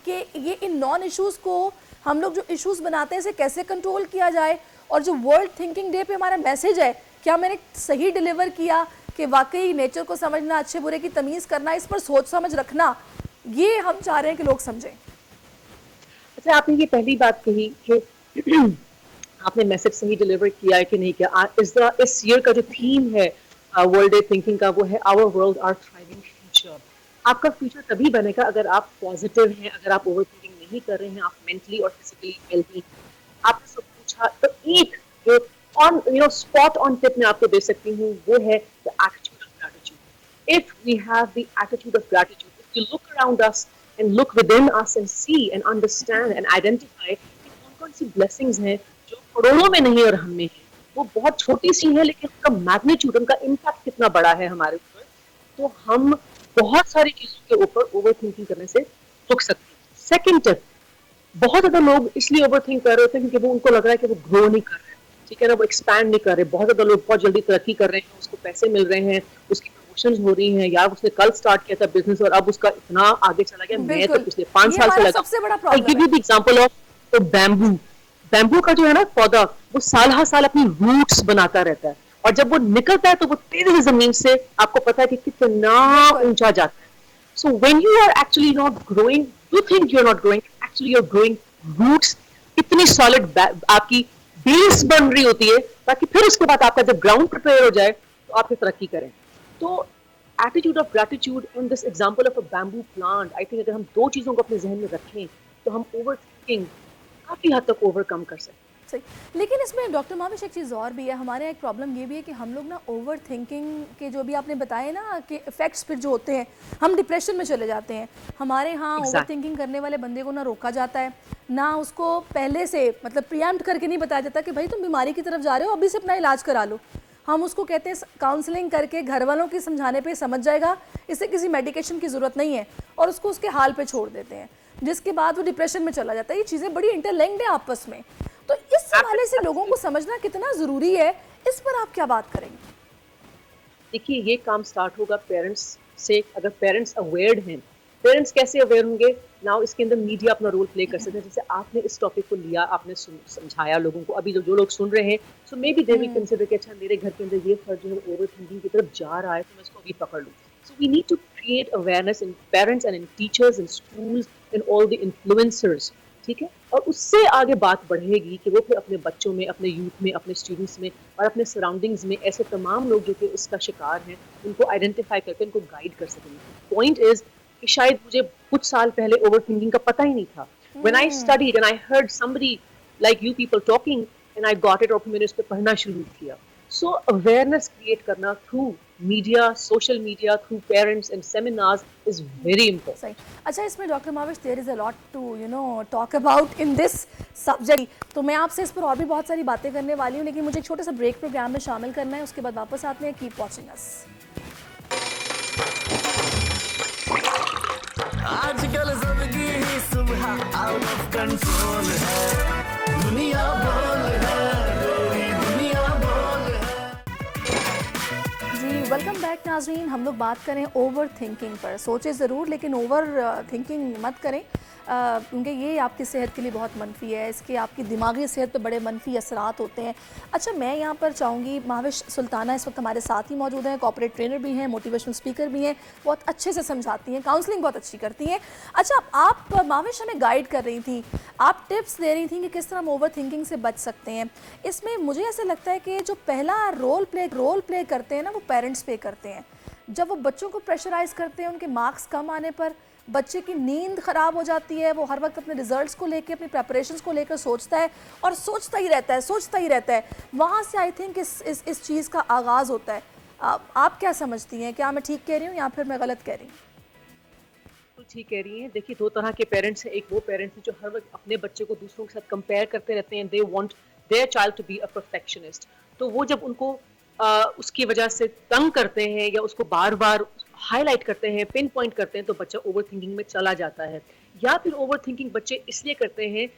कि ये इन नॉन इश्यूज़ को हम लोग जो इश्यूज़ बनाते हैं इसे कैसे कंट्रोल किया जाए? और जो वर्ल्ड थिंकिंग डे पे हमारा मैसेज है, क्या मैंने सही डिलीवर किया कि वाकई नेचर को समझना, अच्छे बुरे की तमीज़ करना, इस पर सोच समझ रखना, ये हम चाह रहे हैं कि लोग समझें। अच्छा, आपने ये पहली बात कही कि आपने मैसेज सही डिलीवर किया है कि नहीं किया। इस ईयर का जो थीम है वर्ल्ड डे थिंकिंग का, वो है our world our thriving future. आपका फ्यूचर तभी बनेगा अगर आप पॉजिटिव हैं, अगर आप ओवर थिंकिंग नहीं कर रहे हैं, आप मेंटली और फिजिकली हेल्दी। आपने सब पूछा तो एक जो ऑन स्पॉट ऑन टिप मैं आपको दे सकती हूँ, वो है the attitude of gratitude. If we have the attitude of gratitude, if you look around us and look within us and see and understand and identify कि कौन-कौन सी blessings हैं जो करोड़ों में नहीं और हम में है, वो बहुत छोटी सी है लेकिन उनका मैग्नीट्यूड, उनका इम्पैक्ट कितना बड़ा है हमारे ऊपर। तो हम बहुत सारी चीजों के ऊपर ओवर थिंकिंग करने से रुक सकते हैं। सेकेंड टिप, बहुत ज्यादा लोग इसलिए ओवर थिंक कर रहे होते हैं क्योंकि वो उनको लग रहा है कि वो ग्रो नहीं कर रहे, ठीक है ना, वो एक्सपैंड नहीं कर रहे। बहुत ज्यादा लोग बहुत जल्दी तरक्की कर रहे हैं, उसको पैसे मिल रहे हैं, उसकी प्रमोशंस हो रही हैं, यार उसने कल स्टार्ट किया था बिजनेस और अब उसका इतना आगे चला गया, मैं तो पिछले 5 साल से लगा। सबसे बड़ा problem give you the example of bamboo. Bamboo का जो है ना पौधा, वो साल हर साल अपनी रूट्स बनाता रहता है, और जब वो निकलता है तो वो तेजी जमीन से, आपको पता है कि कितना ऊंचा जाता है। So when you are actually not growing, you think you are not growing, actually you are growing. Roots इतनी सॉलिड आपकी बेस बन रही होती है, ताकि फिर उसके बाद आपका जब ग्राउंड प्रिपेयर हो जाए तो आप तरक्की करें। तो attitude of gratitude and this example of a bamboo plant, I think अगर हम दो चीजों को अपने जहन में रखें तो हम ओवर थिंकिंग काफी हद तक ओवरकम कर सकते हैं। सही। लेकिन इसमें डॉक्टर महाविश एक चीज़ और भी है, हमारे यहाँ एक प्रॉब्लम ये भी है कि हम लोग ना ओवर थिंकिंग के जो भी आपने बताए ना कि इफेक्ट्स फिर जो होते हैं, हम डिप्रेशन में चले जाते हैं। हमारे यहाँ ओवर थिंकिंग करने वाले बंदे को ना रोका जाता है, ना उसको पहले से मतलब प्रिएम्प्ट करके नहीं बताया जाता कि भाई तुम बीमारी की तरफ जा रहे हो, अभी से अपना इलाज करा लो। हम उसको कहते हैं काउंसलिंग करके घर वालों की समझाने पे समझ जाएगा, इसे किसी मेडिकेशन की ज़रूरत नहीं है, और उसको उसके हाल पे छोड़ देते हैं, जिसके बाद वो डिप्रेशन में चला जाता है। ये चीज़ें बड़ी इंटरलिंक्ड है आपस में, तो इस हवाले से लोगों को समझना कितना ज़रूरी है, इस पर आप क्या बात करेंगे? देखिए, ये काम स्टार्ट होगा पेरेंट्स से। अगर पेरेंट्स अवेयर हैं, पेरेंट्स कैसे अवेयर होंगे? नाउ इसके अंदर मीडिया अपना रोल प्ले कर सकते हैं। जैसे आपने इस टॉपिक को लिया, आपने समझाया लोगों को, अभी जो लोग सुन रहे हैं, so maybe they will consider कि अच्छा मेरे घर के अंदर ये फर्ज जो है ओवर थिंकिंग की तरफ जा रहा है, तो मैं इसको अभी पकड़ लूँ। So we need to create awareness in parents and in teachers, in schools, in all the influencers, ठीक है। और उससे आगे बात बढ़ेगी कि वो फिर अपने बच्चों में, अपने यूथ में, अपने स्टूडेंट्स में और अपने सराउंडिंग्स में ऐसे तमाम लोग जो कि इसका शिकार हैं, उनको आइडेंटिफाई करके उनको गाइड कर सकेंगे। पॉइंट इज कि शायद मुझे कुछ साल पहले ओवर थिंकिंग का पता ही नहीं था। When I studied and I heard somebody like you people talking and I got it, और फिर मैंने उस पर पढ़ना शुरू किया। So awareness create करना through media, social media, through parents and seminars is very important. सही। अच्छा, इसमें doctor Mahavish there is a lot to talk about in this subject, तो मैं आपसे इस पर और भी बहुत सारी बातें करने वाली हूँ, लेकिन मुझे एक छोटे सा ब्रेक प्रोग्राम में शामिल करना है, उसके बाद वापस आते हैं। Keep watching us. आजकल जिंदगी ही सुबह आउट ऑफ कंट्रोल है, दुनिया बोल है, मेरी दुनिया बोल है। जी, वेलकम बैक नाज़रीन। हम लोग बात करें ओवर थिंकिंग पर। सोचें ज़रूर, लेकिन ओवर थिंकिंग मत करें, क्योंकि ये आपकी सेहत के लिए बहुत मनफी है, इसके आपकी दिमागी सेहत पे बड़े मनफी असरात होते हैं। अच्छा, मैं यहाँ पर चाहूँगी, महाविश सुल्ताना इस वक्त हमारे साथ ही मौजूद हैं, कॉर्पोरेट ट्रेनर भी हैं, मोटिवेशनल स्पीकर भी हैं, बहुत अच्छे से समझाती हैं, काउंसलिंग बहुत अच्छी करती हैं। अच्छा, आप महाविश हमें गाइड कर रही थी, आप टिप्स दे रही थी कि किस तरह हम ओवर थिंकिंग से बच सकते हैं। इसमें मुझे ऐसा लगता है कि जो पहला रोल प्ले करते हैं ना, वो पेरेंट्स पे करते हैं। जब वो बच्चों को प्रेशराइज़ करते हैं, उनके मार्क्स कम आने पर बच्चे की नींद ख़राब हो जाती है, वो हर वक्त अपने रिजल्ट्स को लेकर, अपनी प्रेपरेशंस को लेकर सोचता है और सोचता ही रहता है। वहाँ से आई थिंक इस चीज़ का आगाज़ होता है। आप क्या समझती हैं? क्या मैं ठीक कह रही हूँ या फिर मैं गलत कह रही हूँ? बिल्कुल ठीक कह रही हैं। देखिए, दो तरह के पेरेंट्स हैं। एक वो पेरेंट्स हैं जो हर वक्त अपने बच्चे को दूसरों के साथ कंपेयर करते रहते हैं, they want their child to be a perfectionist. तो वो जब उनको उसकी वजह से तंग करते हैं या उसको बार बार हाईलाइट करते हैं, पिन पॉइंट करते हैं, तो बच्चा ओवर थिंकिंग में चला जाता है। या फिर ओवर थिंकिंग बच्चे इसलिए करते हैं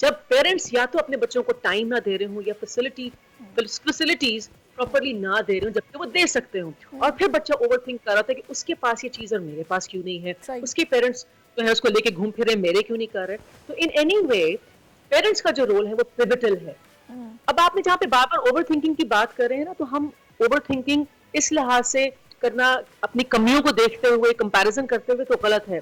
जब पेरेंट्स या तो अपने बच्चों को टाइम ना दे रहे हों या फैसिलिटीज प्रॉपरली ना दे रहे हो जबकि वो दे सकते हो, और फिर बच्चा ओवर थिंक कर रहा था कि उसके पास ये चीज और मेरे पास क्यों नहीं है, उसके पेरेंट्स जो है उसको लेके घूम फिर रहे, मेरे क्यों नहीं कर रहे। तो इन एनी वे पेरेंट्स का जो रोल है वो पिवटल है। अब आपने जहाँ पे बार बार ओवर थिंकिंग की बात कर रहे हैं ना, तो हम ओवर थिंकिंग इस लिहाज से करना अपनी कमियों को देखते हुए कंपैरिजन करते हुए तो गलत है,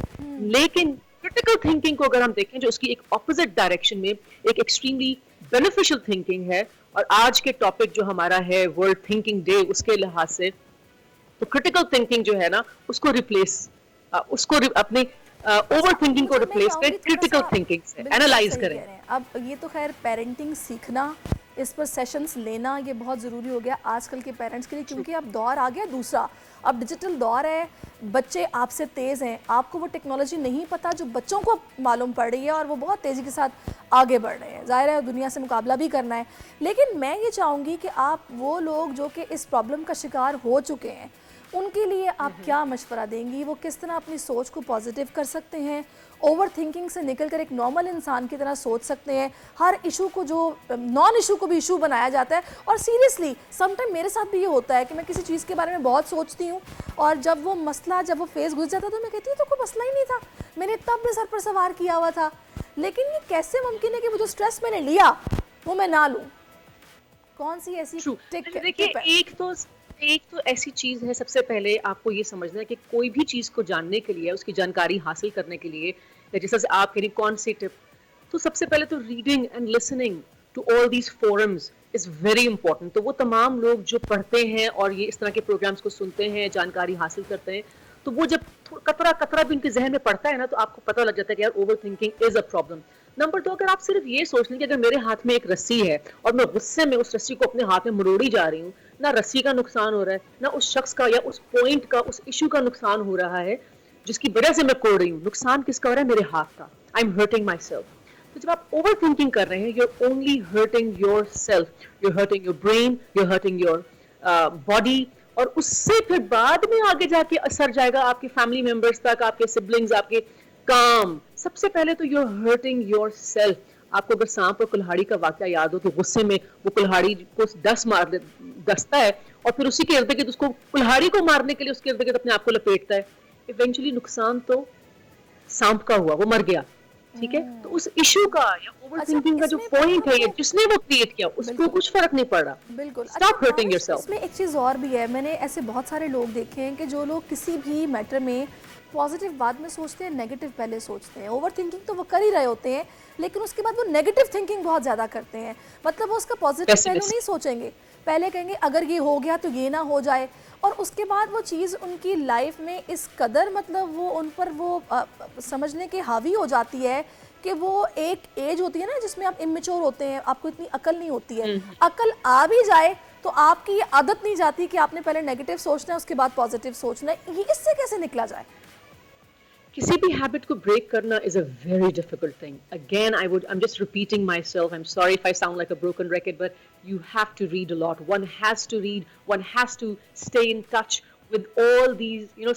लेकिन क्रिटिकल थिंकिंग को अगर हम देखें जो उसकी एक ऑपोजिट डायरेक्शन में एक एक्सट्रीमली बेनिफिशियल थिंकिंग है, और आज के टॉपिक जो हमारा है वर्ल्ड थिंकिंग डे उसके लिहाज से, तो क्रिटिकल थिंकिंग जो है ना उसको रिप्लेस अपने ओवर थिंकिंग को रिप्लेस करें क्रिटिकल थिंकिंग से, एनालाइज करें। अब ये तो खैर पेरेंटिंग सीखना, इस पर सेशंस लेना ये बहुत ज़रूरी हो गया आजकल के पेरेंट्स के लिए, क्योंकि अब दौर आ गया दूसरा, अब डिजिटल दौर है, बच्चे आपसे तेज़ हैं, आपको वो टेक्नोलॉजी नहीं पता जो बच्चों को मालूम पड़ रही है, और वो बहुत तेज़ी के साथ आगे बढ़ रहे हैं। ज़ाहिर है दुनिया से मुकाबला भी करना है, लेकिन मैं ये चाहूँगी कि आप वो लोग जो कि इस प्रॉब्लम का शिकार हो चुके हैं उनके लिए आप क्या मशवरा देंगी, वो किस तरह अपनी सोच को पॉजिटिव कर सकते हैं, ओवर थिंकिंग से निकल कर एक नॉर्मल इंसान की तरह सोच सकते हैं, हर इशू को जो नॉन इशू को भी इशू बनाया जाता है। और सीरियसली समटाइम मेरे साथ भी ये होता है कि मैं किसी चीज़ के बारे में बहुत सोचती हूँ, और जब वो फेस घुस जाता है तो मैं कहती हूँ तो कोई मसला ही नहीं था, मैंने तब भी सर पर सवार किया हुआ था, लेकिन ये कैसे मुमकिन है कि वो जो स्ट्रेस मैंने लिया वो मैं ना लूँ? कौन सी ऐसी देखिए, एक तो ऐसी चीज है, सबसे पहले आपको ये समझना है कि कोई भी चीज को जानने के लिए, उसकी जानकारी हासिल करने के लिए, जैसे आप कह रही कौन सी टिप, तो सबसे पहले तो reading and listening to all these forums is very important. तो वो तमाम लोग जो पढ़ते हैं और ये इस तरह के प्रोग्राम्स को सुनते हैं, जानकारी हासिल करते हैं, तो वो जब कतरा भी उनके जहन में पड़ता है ना, तो आपको पता लग जाता है कि यार over thinking is a problem. Number 2, अगर आप सिर्फ ये सोच लें कि अगर मेरे हाथ में एक रस्सी है और मैं गुस्से में उस रस्सी को अपने हाथ में मरोड़ी जा रही हूँ, ना रस्सी का नुकसान हो रहा है, ना उस शख्स का या उस पॉइंट का, उस इशू का नुकसान हो रहा है जिसकी वजह से मैं कोड़ रही हूँ, नुकसान किसका हो रहा है? मेरे हाथ का। I am hurting myself. तो जब आप ओवर थिंकिंग कर रहे हैं, you are only hurting yourself, you are hurting your brain, you are hurting your body, और उससे फिर बाद में आगे जाके असर जाएगा आपके फैमिली मेंबर्स तक, आपके सिबलिंग्स, आपके काम। सबसे पहले तो you are hurting yourself. आपको अगर सांप और कुल्हाड़ी का वाकया याद हो, तो गुस्से में वो कुल्हाड़ी को डसता है और फिर उसी के इर्द गिर्द उसको, कुल्हाड़ी को मारने के लिए उसके इर्द गिर्द अपने आप को लपेटता है। इवेंचुअली नुकसान तो सांप का हुआ, वो मर गया, ठीक है। तो उस इशू का या ओवर थिंकिंग का जो पॉइंट है, जिसने वो क्रिएट किया, उसको कुछ फर्क नहीं पड़ रहा। बिल्कुल। Stop hurting yourself. इसमें एक चीज़ और भी है, मैंने ऐसे बहुत सारे लोग देखे हैं कि जो लोग किसी भी मैटर में पॉजिटिव बाद में सोचते हैं, नेगेटिव पहले सोचते हैं। ओवर थिंकिंग तो वो कर ही रहे होते हैं, लेकिन उसके बाद वो नेगेटिव थिंकिंग बहुत ज़्यादा करते हैं। मतलब वो उसका पॉजिटिव पहलू नहीं सोचेंगे, पहले कहेंगे अगर ये हो गया तो ये ना हो जाए, और उसके बाद वो चीज़ उनकी लाइफ में इस कदर, मतलब वो उन पर वो समझने के हावी हो जाती है कि वो एक एज होती है ना जिसमें आप इमेच्योर होते हैं, आपको इतनी अकल नहीं होती है। अकल आ भी जाए तो आपकी ये आदत नहीं जाती कि आपने पहले नेगेटिव सोचना है उसके बाद पॉजिटिव सोचना है। ये इससे कैसे निकला जाए? किसी भी हैबिट को ब्रेक करना is a very difficult thing. Again, I'm just repeating myself. I'm sorry if I sound like a broken record, but you have to read a lot. One has to read. One has to stay in touch with all these,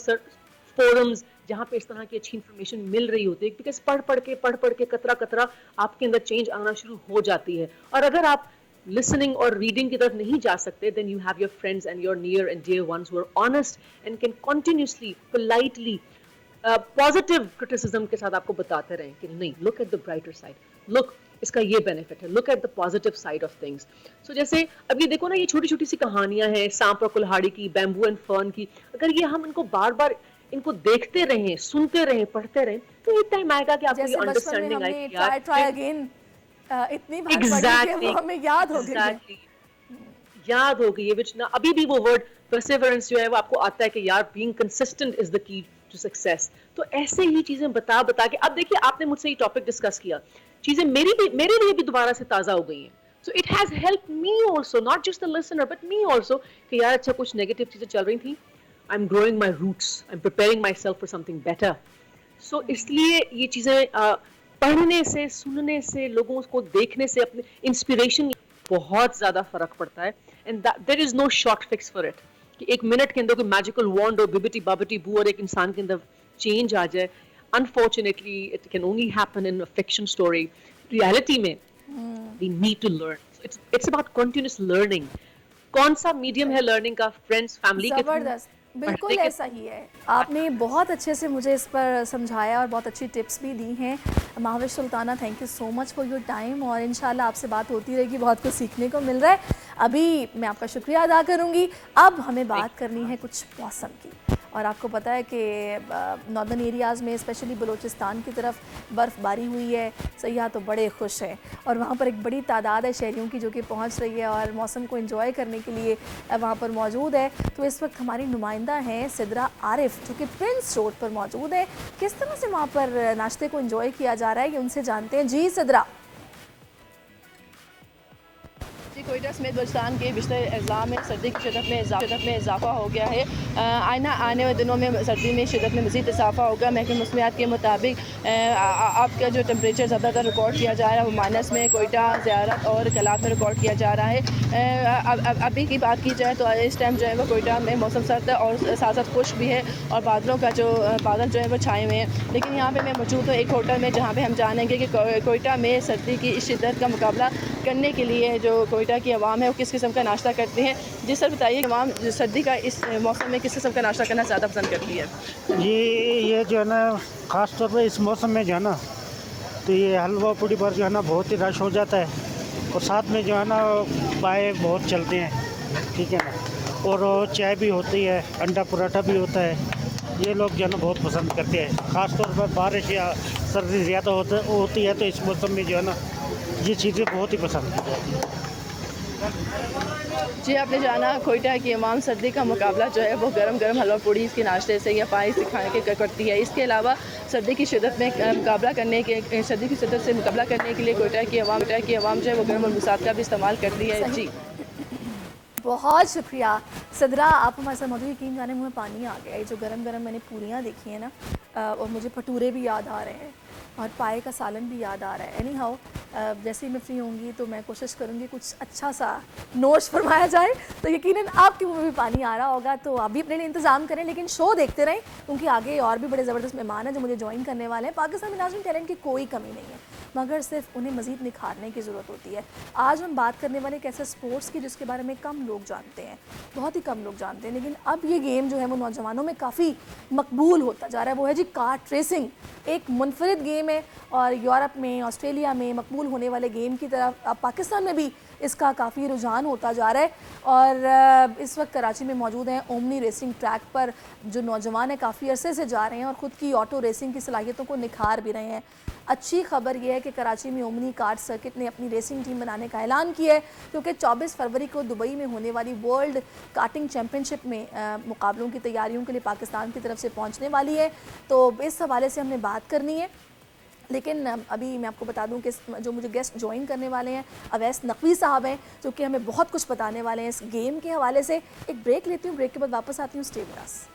forums जहाँ पे इस तरह की अच्छी information मिल रही होती है, because पढ़ के कतरा आपके अंदर चेंज आना शुरू हो जाती है। और अगर आप listening और reading की तरफ नहीं जा सकते, then you have your friends and your near and dear ones who are honest and can continuously, politely, positive criticism के साथ आपको बताते रहें कि नहीं, look at the brighter side, look इसका ये बेनिफिट है, look at the positive side of things. So जैसे अब ये देखो ना, ये छोटी छोटी सी कहानियां हैं सांप और कुल्हाड़ी की, बैम्बू एंड फर्न की, अगर ये हम इनको बार बार इनको देखते रहें, सुनते रहें, पढ़ते रहें, तो ये टाइम आएगा कि आपको ये अंडरस्टैंडिंग आएगी, ट्राई अगेन इतनी बार पढ़ी कि वो हमें याद हो गई, याद हो गई है, which ना अभी भी वो वर्ड परसिवरेंस जो है वो आपको आता है कि यार being consistent is the key to success. तो ऐसे ही चीजें बता के, अब देखिए आपने मुझसे ये टॉपिक डिस्कस किया, चीजें मेरे लिए भी दोबारा से ताजा हो गई हैं। So it has helped me also, not just the listener but me also, कि यार अच्छा कुछ नेगेटिव चीजें चल रही थी, I am growing my roots, I am preparing myself for something better. So इसलिए ये चीजें पढ़ने से, सुनने से, लोगों को देखने से अपने इंस्पिरेशन बहुत ज़्यादा फ़र्क पड़ता है, and there is no short fix for it कि एक मिनट के अंदर कोई मैजिकल वॉन्ड और बिबिटी बाबटी बू और एक इंसान के अंदर चेंज आ जाए. Unfortunately, it can only happen in a fiction story. Reality में, we need to learn. It's about continuous learning. कौन सा मीडियम है लर्निंग का? फ्रेंड्स, फैमिली के थ्रू? जबरदस्त, बिल्कुल ऐसा ही है. आपने बहुत अच्छे से मुझे इस पर समझाया और बहुत अच्छी टिप्स भी दी हैं. Mahavish Sultana, thank you so much for your time, और इंशाल्लाह आपसे बात होती रहेगी, बहुत कुछ सीखने को मिल रहा है. अभी मैं आपका शुक्रिया अदा करूँगी. अब हमें बात करनी है कुछ मौसम की, और आपको पता है कि नॉर्दर्न एरियाज़ में स्पेशली बलूचिस्तान की तरफ बर्फ़बारी हुई है. सयाह तो बड़े खुश हैं, और वहाँ पर एक बड़ी तादाद है शहरियों की जो कि पहुँच रही है और मौसम को एंजॉय करने के लिए वहाँ पर मौजूद है. तो इस वक्त हमारी नुमाइंदा हैं सिद्रा आरिफ, जो कि प्रिंस रोड पर मौजूद है. किस तरह से वहाँ पर नाश्ते को एंजॉय किया जा रहा है, ये उनसे जानते हैं. जी सिद्रा. कोयटा समेत बलूचिस्तान के बिस्तर अज़ला में सर्दी की शिदत में इजाफा हो गया है. आने वाले दिनों में सर्दी में शिदत में मज़ीद इजाफा होगा. महकमे मौसमियात के मुताबिक आपका जो टेम्परेचर ज़्यादातर रिकॉर्ड किया जा रहा है वो माइनस में कोयटा, ज़ियारत और कलात में रिकॉर्ड किया जा रहा है. अभी की बात की जाए तो इस टाइम जो है वो कोयटा में मौसम सर्द है और साथ साथ खुश्क भी है, और बादलों का जो बादल जो है वो छाए हुए हैं. लेकिन यहाँ पे मैं मौजूद हूँ एक होटल में, जहाँ पे हम जानेंगे कि कोयटा में सर्दी की इस शिद्दत का मुकाबला करने के लिए जो कोयटा की आवाम है वो किस किस्म का नाश्ता करती हैं. जी सर, बताइए आवाम सर्दी का इस मौसम में किस किस्म का नाश्ता करना ज़्यादा पसंद करती है? ये जो है ना, ख़ास तौर पर इस मौसम में जो है ना, तो ये हलवा पूड़ी पर जो है ना बहुत ही रश हो जाता है, और साथ में जो है ना पाए बहुत चलते हैं, ठीक है ना, और चाय भी होती है, अंडा पराठा भी होता है. ये लोग जो है ना बहुत पसंद करते हैं. ख़ास तौर पर बारिश या सर्दी ज़्यादा होती है तो इस मौसम में जो है ना ये चीज़ें बहुत ही पसंद है. जी, आपने जाना कोयटा की इमाम सर्दी का मुकाबला जो है वो गरम गरम हलवा पूड़ी इसके नाश्ते से या पाई से खाने के करती है. इसके अलावा सर्दी की शिद्दत में मुकाबला करने के सर्दी की शिद्दत से मुकाबला करने के लिए कोयटा की आवाम जो है वो गरम मलबूसात का भी इस्तेमाल करती है. जी, बहुत शुक्रिया सिद्रा, आप हमारे साथ मौजूद. यकीन जाने मुँह में पानी आ गया. ये जो गरम गरम मैंने पूरियाँ देखी हैं ना, और मुझे भटूरे भी याद आ रहे हैं और पाए का सालन भी याद आ रहा है. एनी हाउ, जैसे ही मैं फ्री होंगी तो मैं कोशिश करूँगी कुछ अच्छा सा नोश फरमाया जाए. तो यकीनन आपके मुँह में भी पानी आ रहा होगा, तो आप भी अपने लिए इंतज़ाम करें, लेकिन शो देखते रहें, क्योंकि आगे और भी बड़े ज़बरदस्त मेहमान हैं जो मुझे ज्वाइन करने वाले हैं. पाकिस्तान में नाज़रीन टैलेंट की कोई कमी नहीं है, मगर सिर्फ उन्हें मज़ीद निखारने की ज़रूरत होती है. आज हम बात करने वाले एक ऐसे स्पोर्ट्स की जिसके बारे में कम लोग जानते हैं, बहुत ही कम लोग जानते हैं, लेकिन अब ये गेम जो है वो नौजवानों में काफ़ी मकबूल होता जा रहा है. वो है जी कार्ट रेसिंग. एक मुनफरिद गेम है और यूरोप में, ऑस्ट्रेलिया में मकबूल होने वाले गेम की तरफ अब पाकिस्तान में भी इसका काफ़ी रुझान होता जा रहा है. और इस वक्त कराची में मौजूद हैं ओमनी रेसिंग ट्रैक पर, जो नौजवान है काफ़ी अरसे से जा रहे हैं और ख़ुद की ऑटो रेसिंग की सलाहियतों को निखार भी रहे हैं. अच्छी खबर यह है कि कराची में ओमनी कार्ट सर्किट ने अपनी रेसिंग टीम बनाने का ऐलान किया है, क्योंकि 24 फरवरी को दुबई में होने वाली वर्ल्ड कार्टिंग चैम्पियनशिप में मुकाबलों की तैयारियों के लिए पाकिस्तान की तरफ से पहुंचने वाली है. तो इस हवाले से हमने बात करनी है. लेकिन अभी मैं आपको बता दूं कि जो मुझे गेस्ट ज्वाइन करने वाले हैं अवैस नकवी साहब हैं, जो कि हमें बहुत कुछ बताने वाले हैं इस गेम के हवाले से. एक ब्रेक लेती हूँ, ब्रेक के बाद वापस आती हूँ. Stay with us.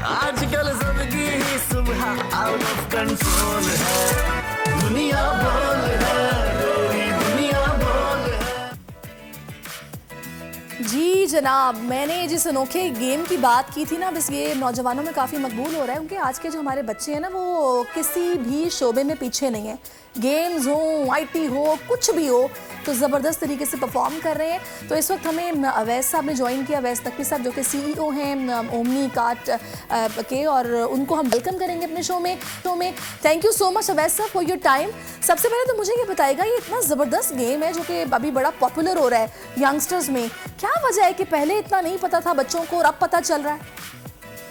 आजकल जिंदगी ही सुबह आउट ऑफ कंट्रोल है, दुनिया बोल है, तेरी दुनिया बोल है. जी जनाब, मैंने जिस अनोखे गेम की बात की थी ना, बस ये नौजवानों में काफ़ी मकबूल हो रहा है, क्योंकि आज के जो हमारे बच्चे हैं ना वो किसी भी शोबे में पीछे नहीं है. गेम्स हो, आईटी हो, कुछ भी हो, तो ज़बरदस्त तरीके से परफॉर्म कर रहे हैं. तो इस वक्त हमें अवैस साहब ने ज्वाइन किया, अवैस नकवी साहब, जो कि CEO हैं ओमनी कार्ट के, और उनको हम वेलकम करेंगे अपने शो में. Thank you so much Awais साहब फॉर योर टाइम. सबसे पहले तो मुझे ये बताइएगा, ये इतना ज़बरदस्त गेम है जो कि अभी बड़ा पॉपुलर हो रहा है यंगस्टर्स में, क्या वजह है कि पहले इतना नहीं पता था बच्चों को और अब पता चल रहा है?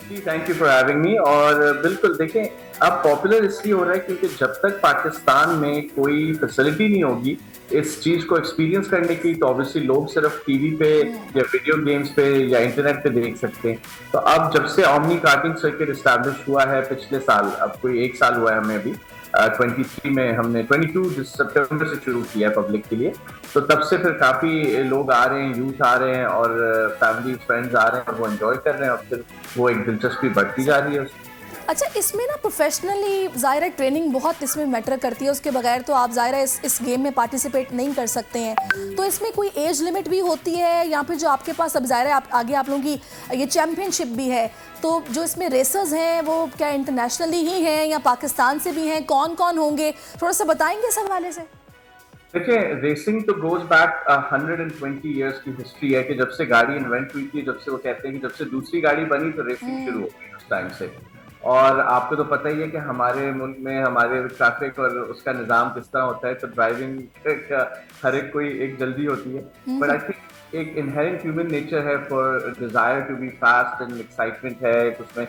जी, thank you for having me. और बिल्कुल देखें, अब पॉपुलर इसलिए हो रहा है क्योंकि जब तक पाकिस्तान में कोई फैसिलिटी नहीं होगी इस चीज को एक्सपीरियंस करने की, तो ऑब्वियसली लोग सिर्फ टीवी पे या वीडियो गेम्स पे या इंटरनेट पे देख सकते हैं. तो अब जब से ओमनी कार्टिंग सर्किट एस्टैब्लिश हुआ है पिछले साल, अब कोई 1 साल हुआ है हमें अभी, 23 में हमने 22 सितंबर से शुरू किया है पब्लिक के लिए. तो तब से फिर काफ़ी लोग आ रहे हैं, यूथ आ रहे हैं और फैमिली फ्रेंड्स आ रहे हैं और वो एंजॉय कर रहे हैं, और फिर वो एक दिलचस्पी बढ़ती जा रही है. अच्छा, इसमें ना प्रोफेशनली ज़ाहिर है ट्रेनिंग बहुत इसमें मैटर करती है, उसके बगैर तो आप ज़ाहिर है इस गेम में पार्टिसिपेट नहीं कर सकते हैं। तो इसमें कोई एज लिमिट भी होती है या फिर जो आपके पास अब ज़ाहिर है आगे आप लोगों की ये चैम्पियनशिप भी है, तो जो इसमें रेसर्स हैं वो क्या इंटरनेशनली ही हैं या पाकिस्तान से भी हैं, कौन कौन होंगे, थोड़ा सा बताएंगे इस हवाले से? देखिए, रेसिंग तो गोज बैक 120 इयर्स की हिस्ट्री है कि जब से गाड़ी इन्वेंट हुई थी, जब से वो कहते हैं कि जब से दूसरी गाड़ी बनी तो रेसिंग शुरू हो गई उस टाइम से। और आपको तो पता ही है कि हमारे मुल्क में हमारे ट्रैफिक और उसका निज़ाम किस तरह होता है, तो ड्राइविंग का हर एक कोई एक जल्दी होती है। बट आई थिंक एक इनहेरेंट ह्यूमन नेचर है for desire to be fast and excitement है, उसमें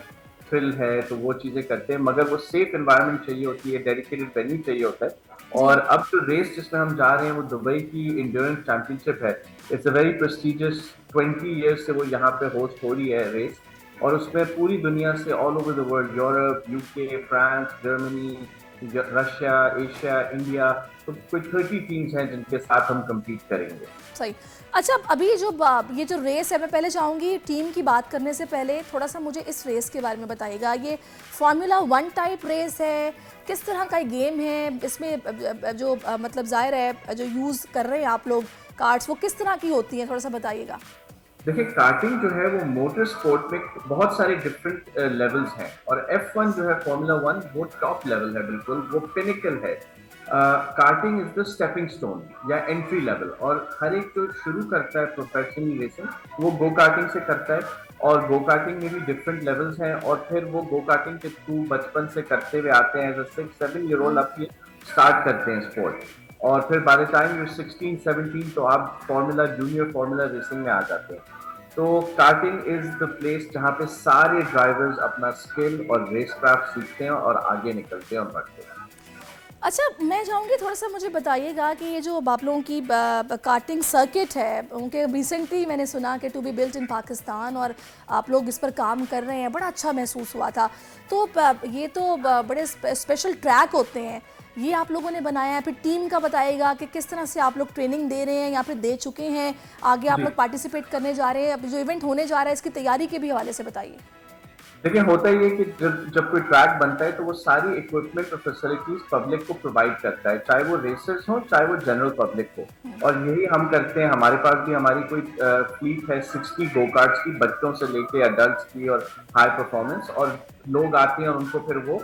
थ्रिल है, तो वो चीज़ें करते हैं। मगर वो सेफ एनवायरनमेंट चाहिए होती है, डेडिकेटेड वेन्यू चाहिए होता है। और अब जो रेस जिसमें हम जा रहे हैं वो दुबई की इंड्योरेंस चैंपियनशिप है। It's a very prestigious, 20 years से वो यहाँ पे होस्ट हो रही है रेस, और उसमें पूरी दुनिया से all over the world, Europe, UK, France, Germany, Russia, Asia, India, तो कोई 30 टीम्स हैं जिनके साथ हम कम्पीट करेंगे। सही। अच्छा, अभी ये जो रेस है, मैं पहले चाहूँगी टीम की बात करने से पहले थोड़ा सा मुझे इस रेस के बारे में बताइएगा। ये फार्मूला 1 टाइप रेस है, किस तरह का गेम है, इसमें जो मतलब ज़ाहिर है जो यूज़ कर रहे हैं आप लोग कार्ड्स, वो किस तरह की होती हैं, थोड़ा सा बताइएगा। देखिए, कार्टिंग जो है वो मोटर स्पोर्ट में बहुत सारे डिफरेंट लेवल्स हैं, और F1 जो है फार्मूला 1 वो टॉप लेवल है, बिल्कुल वो पिनिकल है। Karting is the stepping stone या एंट्री लेवल, और हर एक जो शुरू करता है प्रोफेशनल रेसिंग वो गो कार्टिंग से करता है, और गो कार्टिंग में भी डिफरेंट लेवल्स हैं, और फिर वो गो कार्टिंग के थ्रू बचपन से करते हुए आते हैं। एज अ 6-7 ईयर ओल्ड आप ये स्टार्ट करते हैं स्पोर्ट, और फिर बाय द टाइम यू 16-17 तो आप फार्मूला जूनियर फार्मूला रेसिंग में आ जाते हैं। तो कार्टिंग इज द प्लेस जहाँ पे सारे ड्राइवर्स अपना स्किल और रेस क्राफ्ट सीखते हैं और आगे निकलते हैं और बढ़ते हैं। अच्छा, मैं चाहूँगी थोड़ा सा मुझे बताइएगा कि ये जो आप लोगों की कार्टिंग सर्किट है, उनके रिसेंटली मैंने सुना कि to be built in Pakistan, और आप लोग इस पर काम कर रहे हैं, बड़ा अच्छा महसूस हुआ था। तो ये तो बड़े स्पेशल ट्रैक होते हैं, ये आप लोगों ने बनाया है, फिर टीम का बताइएगा कि किस तरह से आप लोग ट्रेनिंग दे रहे हैं या फिर दे चुके हैं, आगे आप लोग पार्टिसिपेट करने जा रहे हैं, अब जो इवेंट होने जा रहा है इसकी तैयारी के भी हवाले से बताइए। देखिए, होता ही है कि जब कोई ट्रैक बनता है तो वो सारी इक्विपमेंट और फैसिलिटीज पब्लिक को प्रोवाइड करता है, चाहे वो रेसर्स हो चाहे वो जनरल पब्लिक हो, और यही हम करते हैं। हमारे पास भी हमारी कोई फ्लीट है 60 गो कार्ट्स की, बच्चों से लेके अडल्ट्स की और हाई परफॉर्मेंस, और लोग आते हैं और उनको फिर वो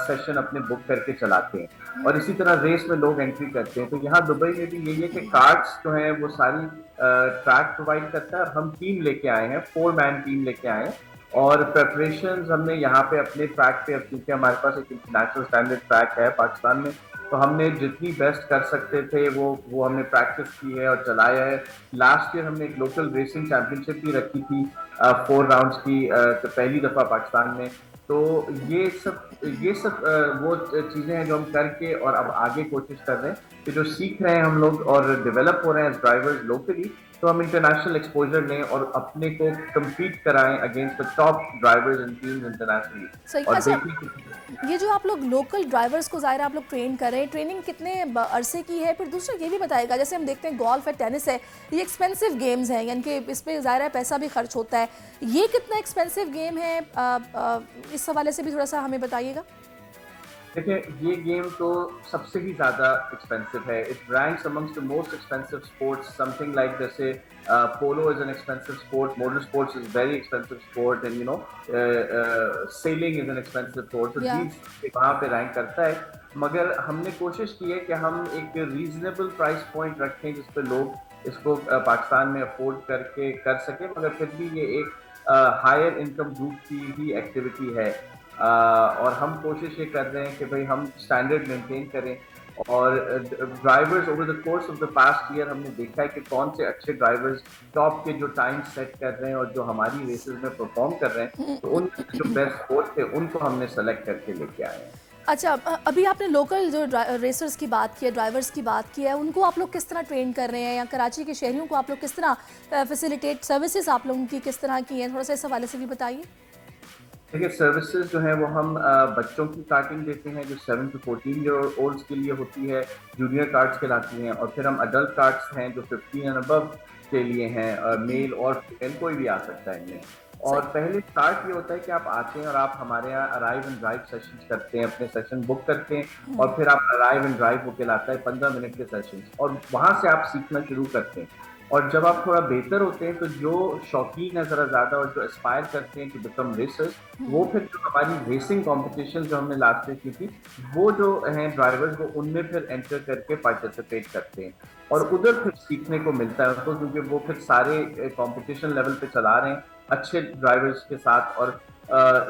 सेशन अपने बुक करके चलाते हैं, और इसी तरह रेस में लोग एंट्री करते हैं। तो यहाँ दुबई में भी यही है कि कार्ट्स जो है वो सारी ट्रैक प्रोवाइड करता है, और हम टीम लेके आए हैं, 4 मैन टीम लेके आए हैं, और प्रेपरेशंस हमने यहाँ पे अपने ट्रैक पे, क्योंकि हमारे पास एक इंटरनेशनल स्टैंडर्ड ट्रैक है पाकिस्तान में, तो हमने जितनी बेस्ट कर सकते थे वो हमने प्रैक्टिस की है और चलाया है। लास्ट ईयर हमने एक लोकल रेसिंग चैंपियनशिप भी रखी थी 4 राउंड्स की, तो पहली दफ़ा पाकिस्तान में। तो ये सब वो चीज़ें हैं जो हम करके और अब आगे कोशिश कर रहे हैं कि जो सीख रहे हैं हम लोग और डेवलप हो रहे हैं एज ड्राइवर्स लोकली, तो हम इंटरनेशनल एक्सपोजर लें और अपने को कम्पीट कराएं against the top drivers and teams internationally. और अच्छा, ये जो आप लोग लोकल ड्राइवर्स को ज़ाहिर आप लोग ट्रेन कर रहे हैं, ट्रेनिंग कितने अरसे की है? फिर दूसरा ये भी बताएगा, जैसे हम देखते हैं गोल्फ है, टेनिस है, ये एक्सपेंसिव गेम्स हैं, यानी कि इस पर ज़ाहिर है पैसा भी खर्च होता है, ये कितना एक्सपेंसिव गेम है? इस हवाले से भी थोड़ा सा हमें बताइएगा। देखिए, ये गेम तो सबसे ही ज़्यादा एक्सपेंसिव है। It ranks amongst the most expensive sports, something like जैसे polo is an expensive sport, motor sports is very expensive sport, and you know sailing is an expensive sport, तो these वहाँ पे rank करता है। मगर हमने कोशिश की है कि हम एक रीजनेबल प्राइस पॉइंट रखें जिस पे लोग इसको पाकिस्तान में अफोर्ड करके कर सकें, मगर फिर भी ये एक हायर इनकम ग्रुप की ही एक्टिविटी है। और हम कोशिश ये कर रहे हैं कि भाई हम स्टैंडर्ड मेंटेन करें, और drivers over the course of the past year हमने देखा है कि कौन से अच्छे ड्राइवर्स टॉप के जो टाइम सेट कर रहे हैं और जो हमारी रेसेस में परफॉर्म कर रहे हैं, तो उन जो बेस्ट कोच थे उनको हमने सेलेक्ट करके लेके आए हैं। अच्छा, अभी आपने लोकल जो रेसर्स की बात की है, ड्राइवर्स की बात की है, उनको आप लोग किस तरह ट्रेन कर रहे हैं, या कराची के शहरियों को आप लोग किस तरह फैसिलिटेट, सर्विसेज आप लोगों की किस तरह की हैं, थोड़ा सा इस हवाले से भी बताइए। देखिए, सर्विसेज जो है वो हम बच्चों की कार्टिंग देते हैं जो 7 to 14 ईयर ओल्ड्स के लिए होती है, जूनियर कार्ड्स कहलाती हैं, और फिर हम अडल्ट कार्ड्स हैं जो 15 एंड अबव के लिए हैं, मेल और फीमेल कोई भी आ सकता है इनमें। और पहले स्टार्ट ये होता है कि आप आते हैं और आप हमारे यहाँ अराइव एंड ड्राइव सेशंस करते हैं, अपने सेशन बुक करते हैं और फिर आप अराइव एंड ड्राइव होके लाता है 15 मिनट के सेशंस और वहाँ से आप सीखना शुरू करते हैं। और जब आप थोड़ा बेहतर होते हैं तो जो शौकीन है ज़रा ज़्यादा और जो एस्पायर करते हैं टू बिकम रेसर्स, वो फिर जो हमारी रेसिंग कॉम्पिटिशन जो हमने लास्ट ईयर की थी, वो जो हैं ड्राइवर्स वो उनमें फिर एंटर करके पार्टिसिपेट करते हैं और उधर फिर सीखने को मिलता है उनको, क्योंकि वो फिर सारे कॉम्पिटिशन लेवल पे चला रहे हैं अच्छे ड्राइवर्स के साथ और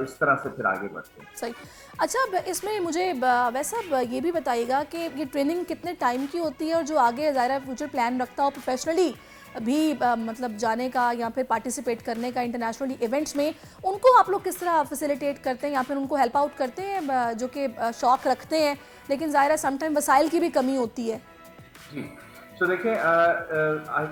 इस तरह से फिर आगे बढ़ते हैं। सही। अच्छा, अब इसमें मुझे वैसा ये भी बताइएगा कि ये ट्रेनिंग कितने टाइम की होती है और जो आगे ज़ाहिर फ्यूचर प्लान रखता हो प्रोफेशनली भी मतलब जाने का या फिर पार्टिसिपेट करने का इंटरनेशनल इवेंट्स में, उनको आप लोग किस तरह फैसिलिटेट करते हैं या फिर उनको हेल्प आउट करते हैं जो कि शौक़ रखते हैं लेकिन ज़ाहिर समटाइम वसाइल की भी कमी होती है? जी, तो देखें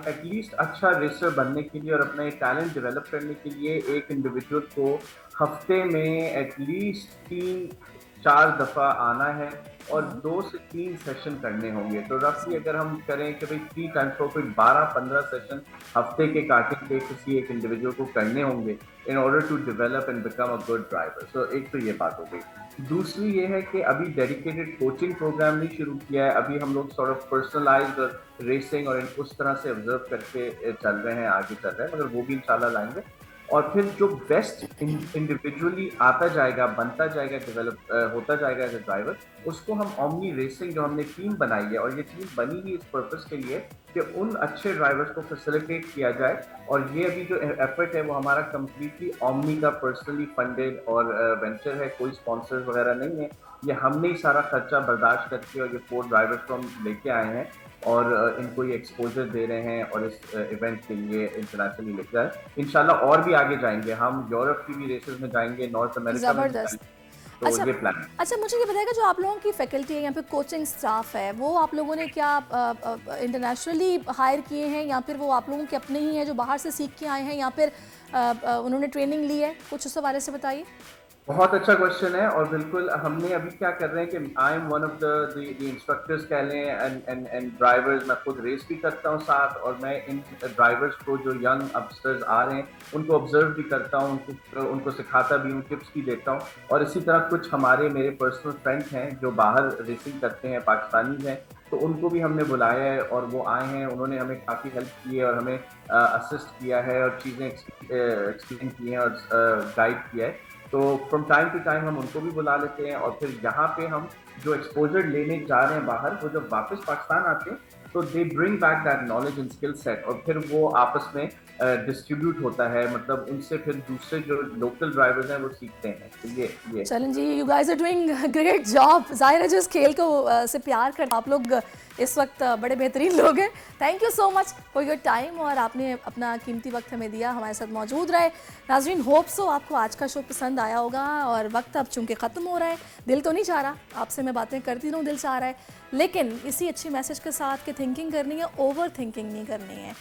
एटलीस्ट अच्छा रेसर बनने के लिए और अपना ये टैलेंट डेवलप करने के लिए एक इंडिविजुअल को हफ्ते में एटलीस्ट 3-4 दफ़ा आना है और 2 से 3 सेशन करने होंगे। तो रफली अगर हम करें कि भाई 3 टाइम्स को कोई 12-15 सेशन हफ्ते के काटे के किसी एक इंडिविजुअल को करने होंगे in order to develop and become a good driver. So एक तो ये बात हो गई। दूसरी ये है कि अभी डेडिकेटेड कोचिंग प्रोग्राम नहीं शुरू किया है, अभी हम लोग सॉर्ट ऑफ पर्सनलाइज्ड रेसिंग और उस तरह से ऑब्जर्व करके चल रहे हैं, आगे चल रहे हैं, मगर वो भी इंशाल्लाह लाएंगे। और फिर जो बेस्ट इंडिविजुअली आता जाएगा, बनता जाएगा, डेवलप होता जाएगा एज ए ड्राइवर, उसको हम ओमनी रेसिंग जो हमने टीम बनाई है और ये टीम बनी ही इस पर्पस के लिए कि उन अच्छे ड्राइवर्स को फैसिलिटेट किया जाए। और ये अभी जो एफर्ट है वो हमारा कम्प्लीटली ओमनी का पर्सनली फंडेड और वेंचर है, कोई स्पॉन्सर्स वगैरह नहीं है, ये हमने ही सारा खर्चा बर्दाश्त करके और ये 4 ड्राइवर्स को हम लेके आए हैं और इनको ये एक्सपोजर दे रहे हैं और इस इवेंट के लिए इंटरनेशनली लेकर आए। इंशाल्लाह और भी आगे जाएंगे, हम यूरोप की भी रेसेस में जाएंगे, नॉर्थ अमेरिका में जाएंगे, तो अच्छा, ये प्लान है। अच्छा, मुझे ये बताइएगा जो आप लोगों की फैकल्टी है यहाँ पे, कोचिंग स्टाफ है, वो आप लोगों ने क्या इंटरनेशनली हायर किए हैं या फिर वो आप लोगों के अपने ही हैं जो बाहर से सीख के आए हैं या फिर उन्होंने ट्रेनिंग ली है? कुछ उस बारे से बताइए। बहुत अच्छा क्वेश्चन है और बिल्कुल हमने अभी क्या कर रहे हैं कि I am one of the instructors कह लें एंड ड्राइवर्स, मैं खुद रेस भी करता हूँ साथ और मैं इन ड्राइवर्स को जो यंग अपस्टर्स आ रहे हैं उनको ऑब्जर्व भी करता हूँ, उनको सिखाता भी हूँ, टिप्स भी देता हूँ। और इसी तरह कुछ हमारे मेरे पर्सनल फ्रेंड्स हैं जो बाहर रेसिंग करते हैं, पाकिस्तानी हैं, तो उनको भी हमने बुलाया है और वो आए हैं, उन्होंने हमें काफ़ी हेल्प की है और हमें असिस्ट किया है और चीज़ें एक्सप्लेन की हैं और गाइड किया है। तो फ्रॉम टाइम टू टाइम हम उनको भी बुला लेते हैं और फिर यहाँ पे हम जो एक्सपोजर लेने जा रहे हैं बाहर, वो जब वापस पाकिस्तान आते हैं तो they bring back that knowledge and skill set और फिर वो आपस में डिस्ट्रीब्यूट होता है, मतलब उनसे फिर दूसरे जो लोकल ड्राइवर्स हैं वो सीखते हैं। तो ये चलें जी, you guys are doing great job. जाहिर है जो इस खेल को से प्यार कर, आप लोग इस वक्त बड़े बेहतरीन लोग हैं। Thank you so much for your time और आपने अपना कीमती वक्त हमें दिया, हमारे साथ मौजूद रहे। नाज़रीन, होप सो आपको आज का शो पसंद आया होगा और वक्त अब चूँकि ख़त्म हो रहा है, दिल तो नहीं चाह रहा आपसे मैं बातें करती रहूँ, दिल चाह रहा है, लेकिन इसी अच्छी मैसेज के साथ कि थिंकिंग करनी है, ओवर थिंकिंग नहीं करनी है।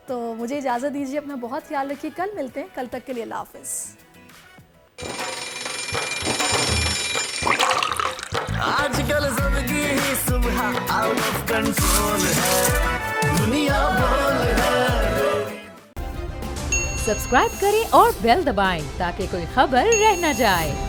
तो मुझे इजाज़त दीजिए, अपना बहुत ख्याल रखिए, कल मिलते हैं, कल तक के लिए अल्लाह हाफ़िज़। आजकल जिंदगी ही सुबह आउट ऑफ कंट्रोल है, दुनिया बोल है। सब्सक्राइब करें और बेल दबाएं ताकि कोई खबर रह न जाए।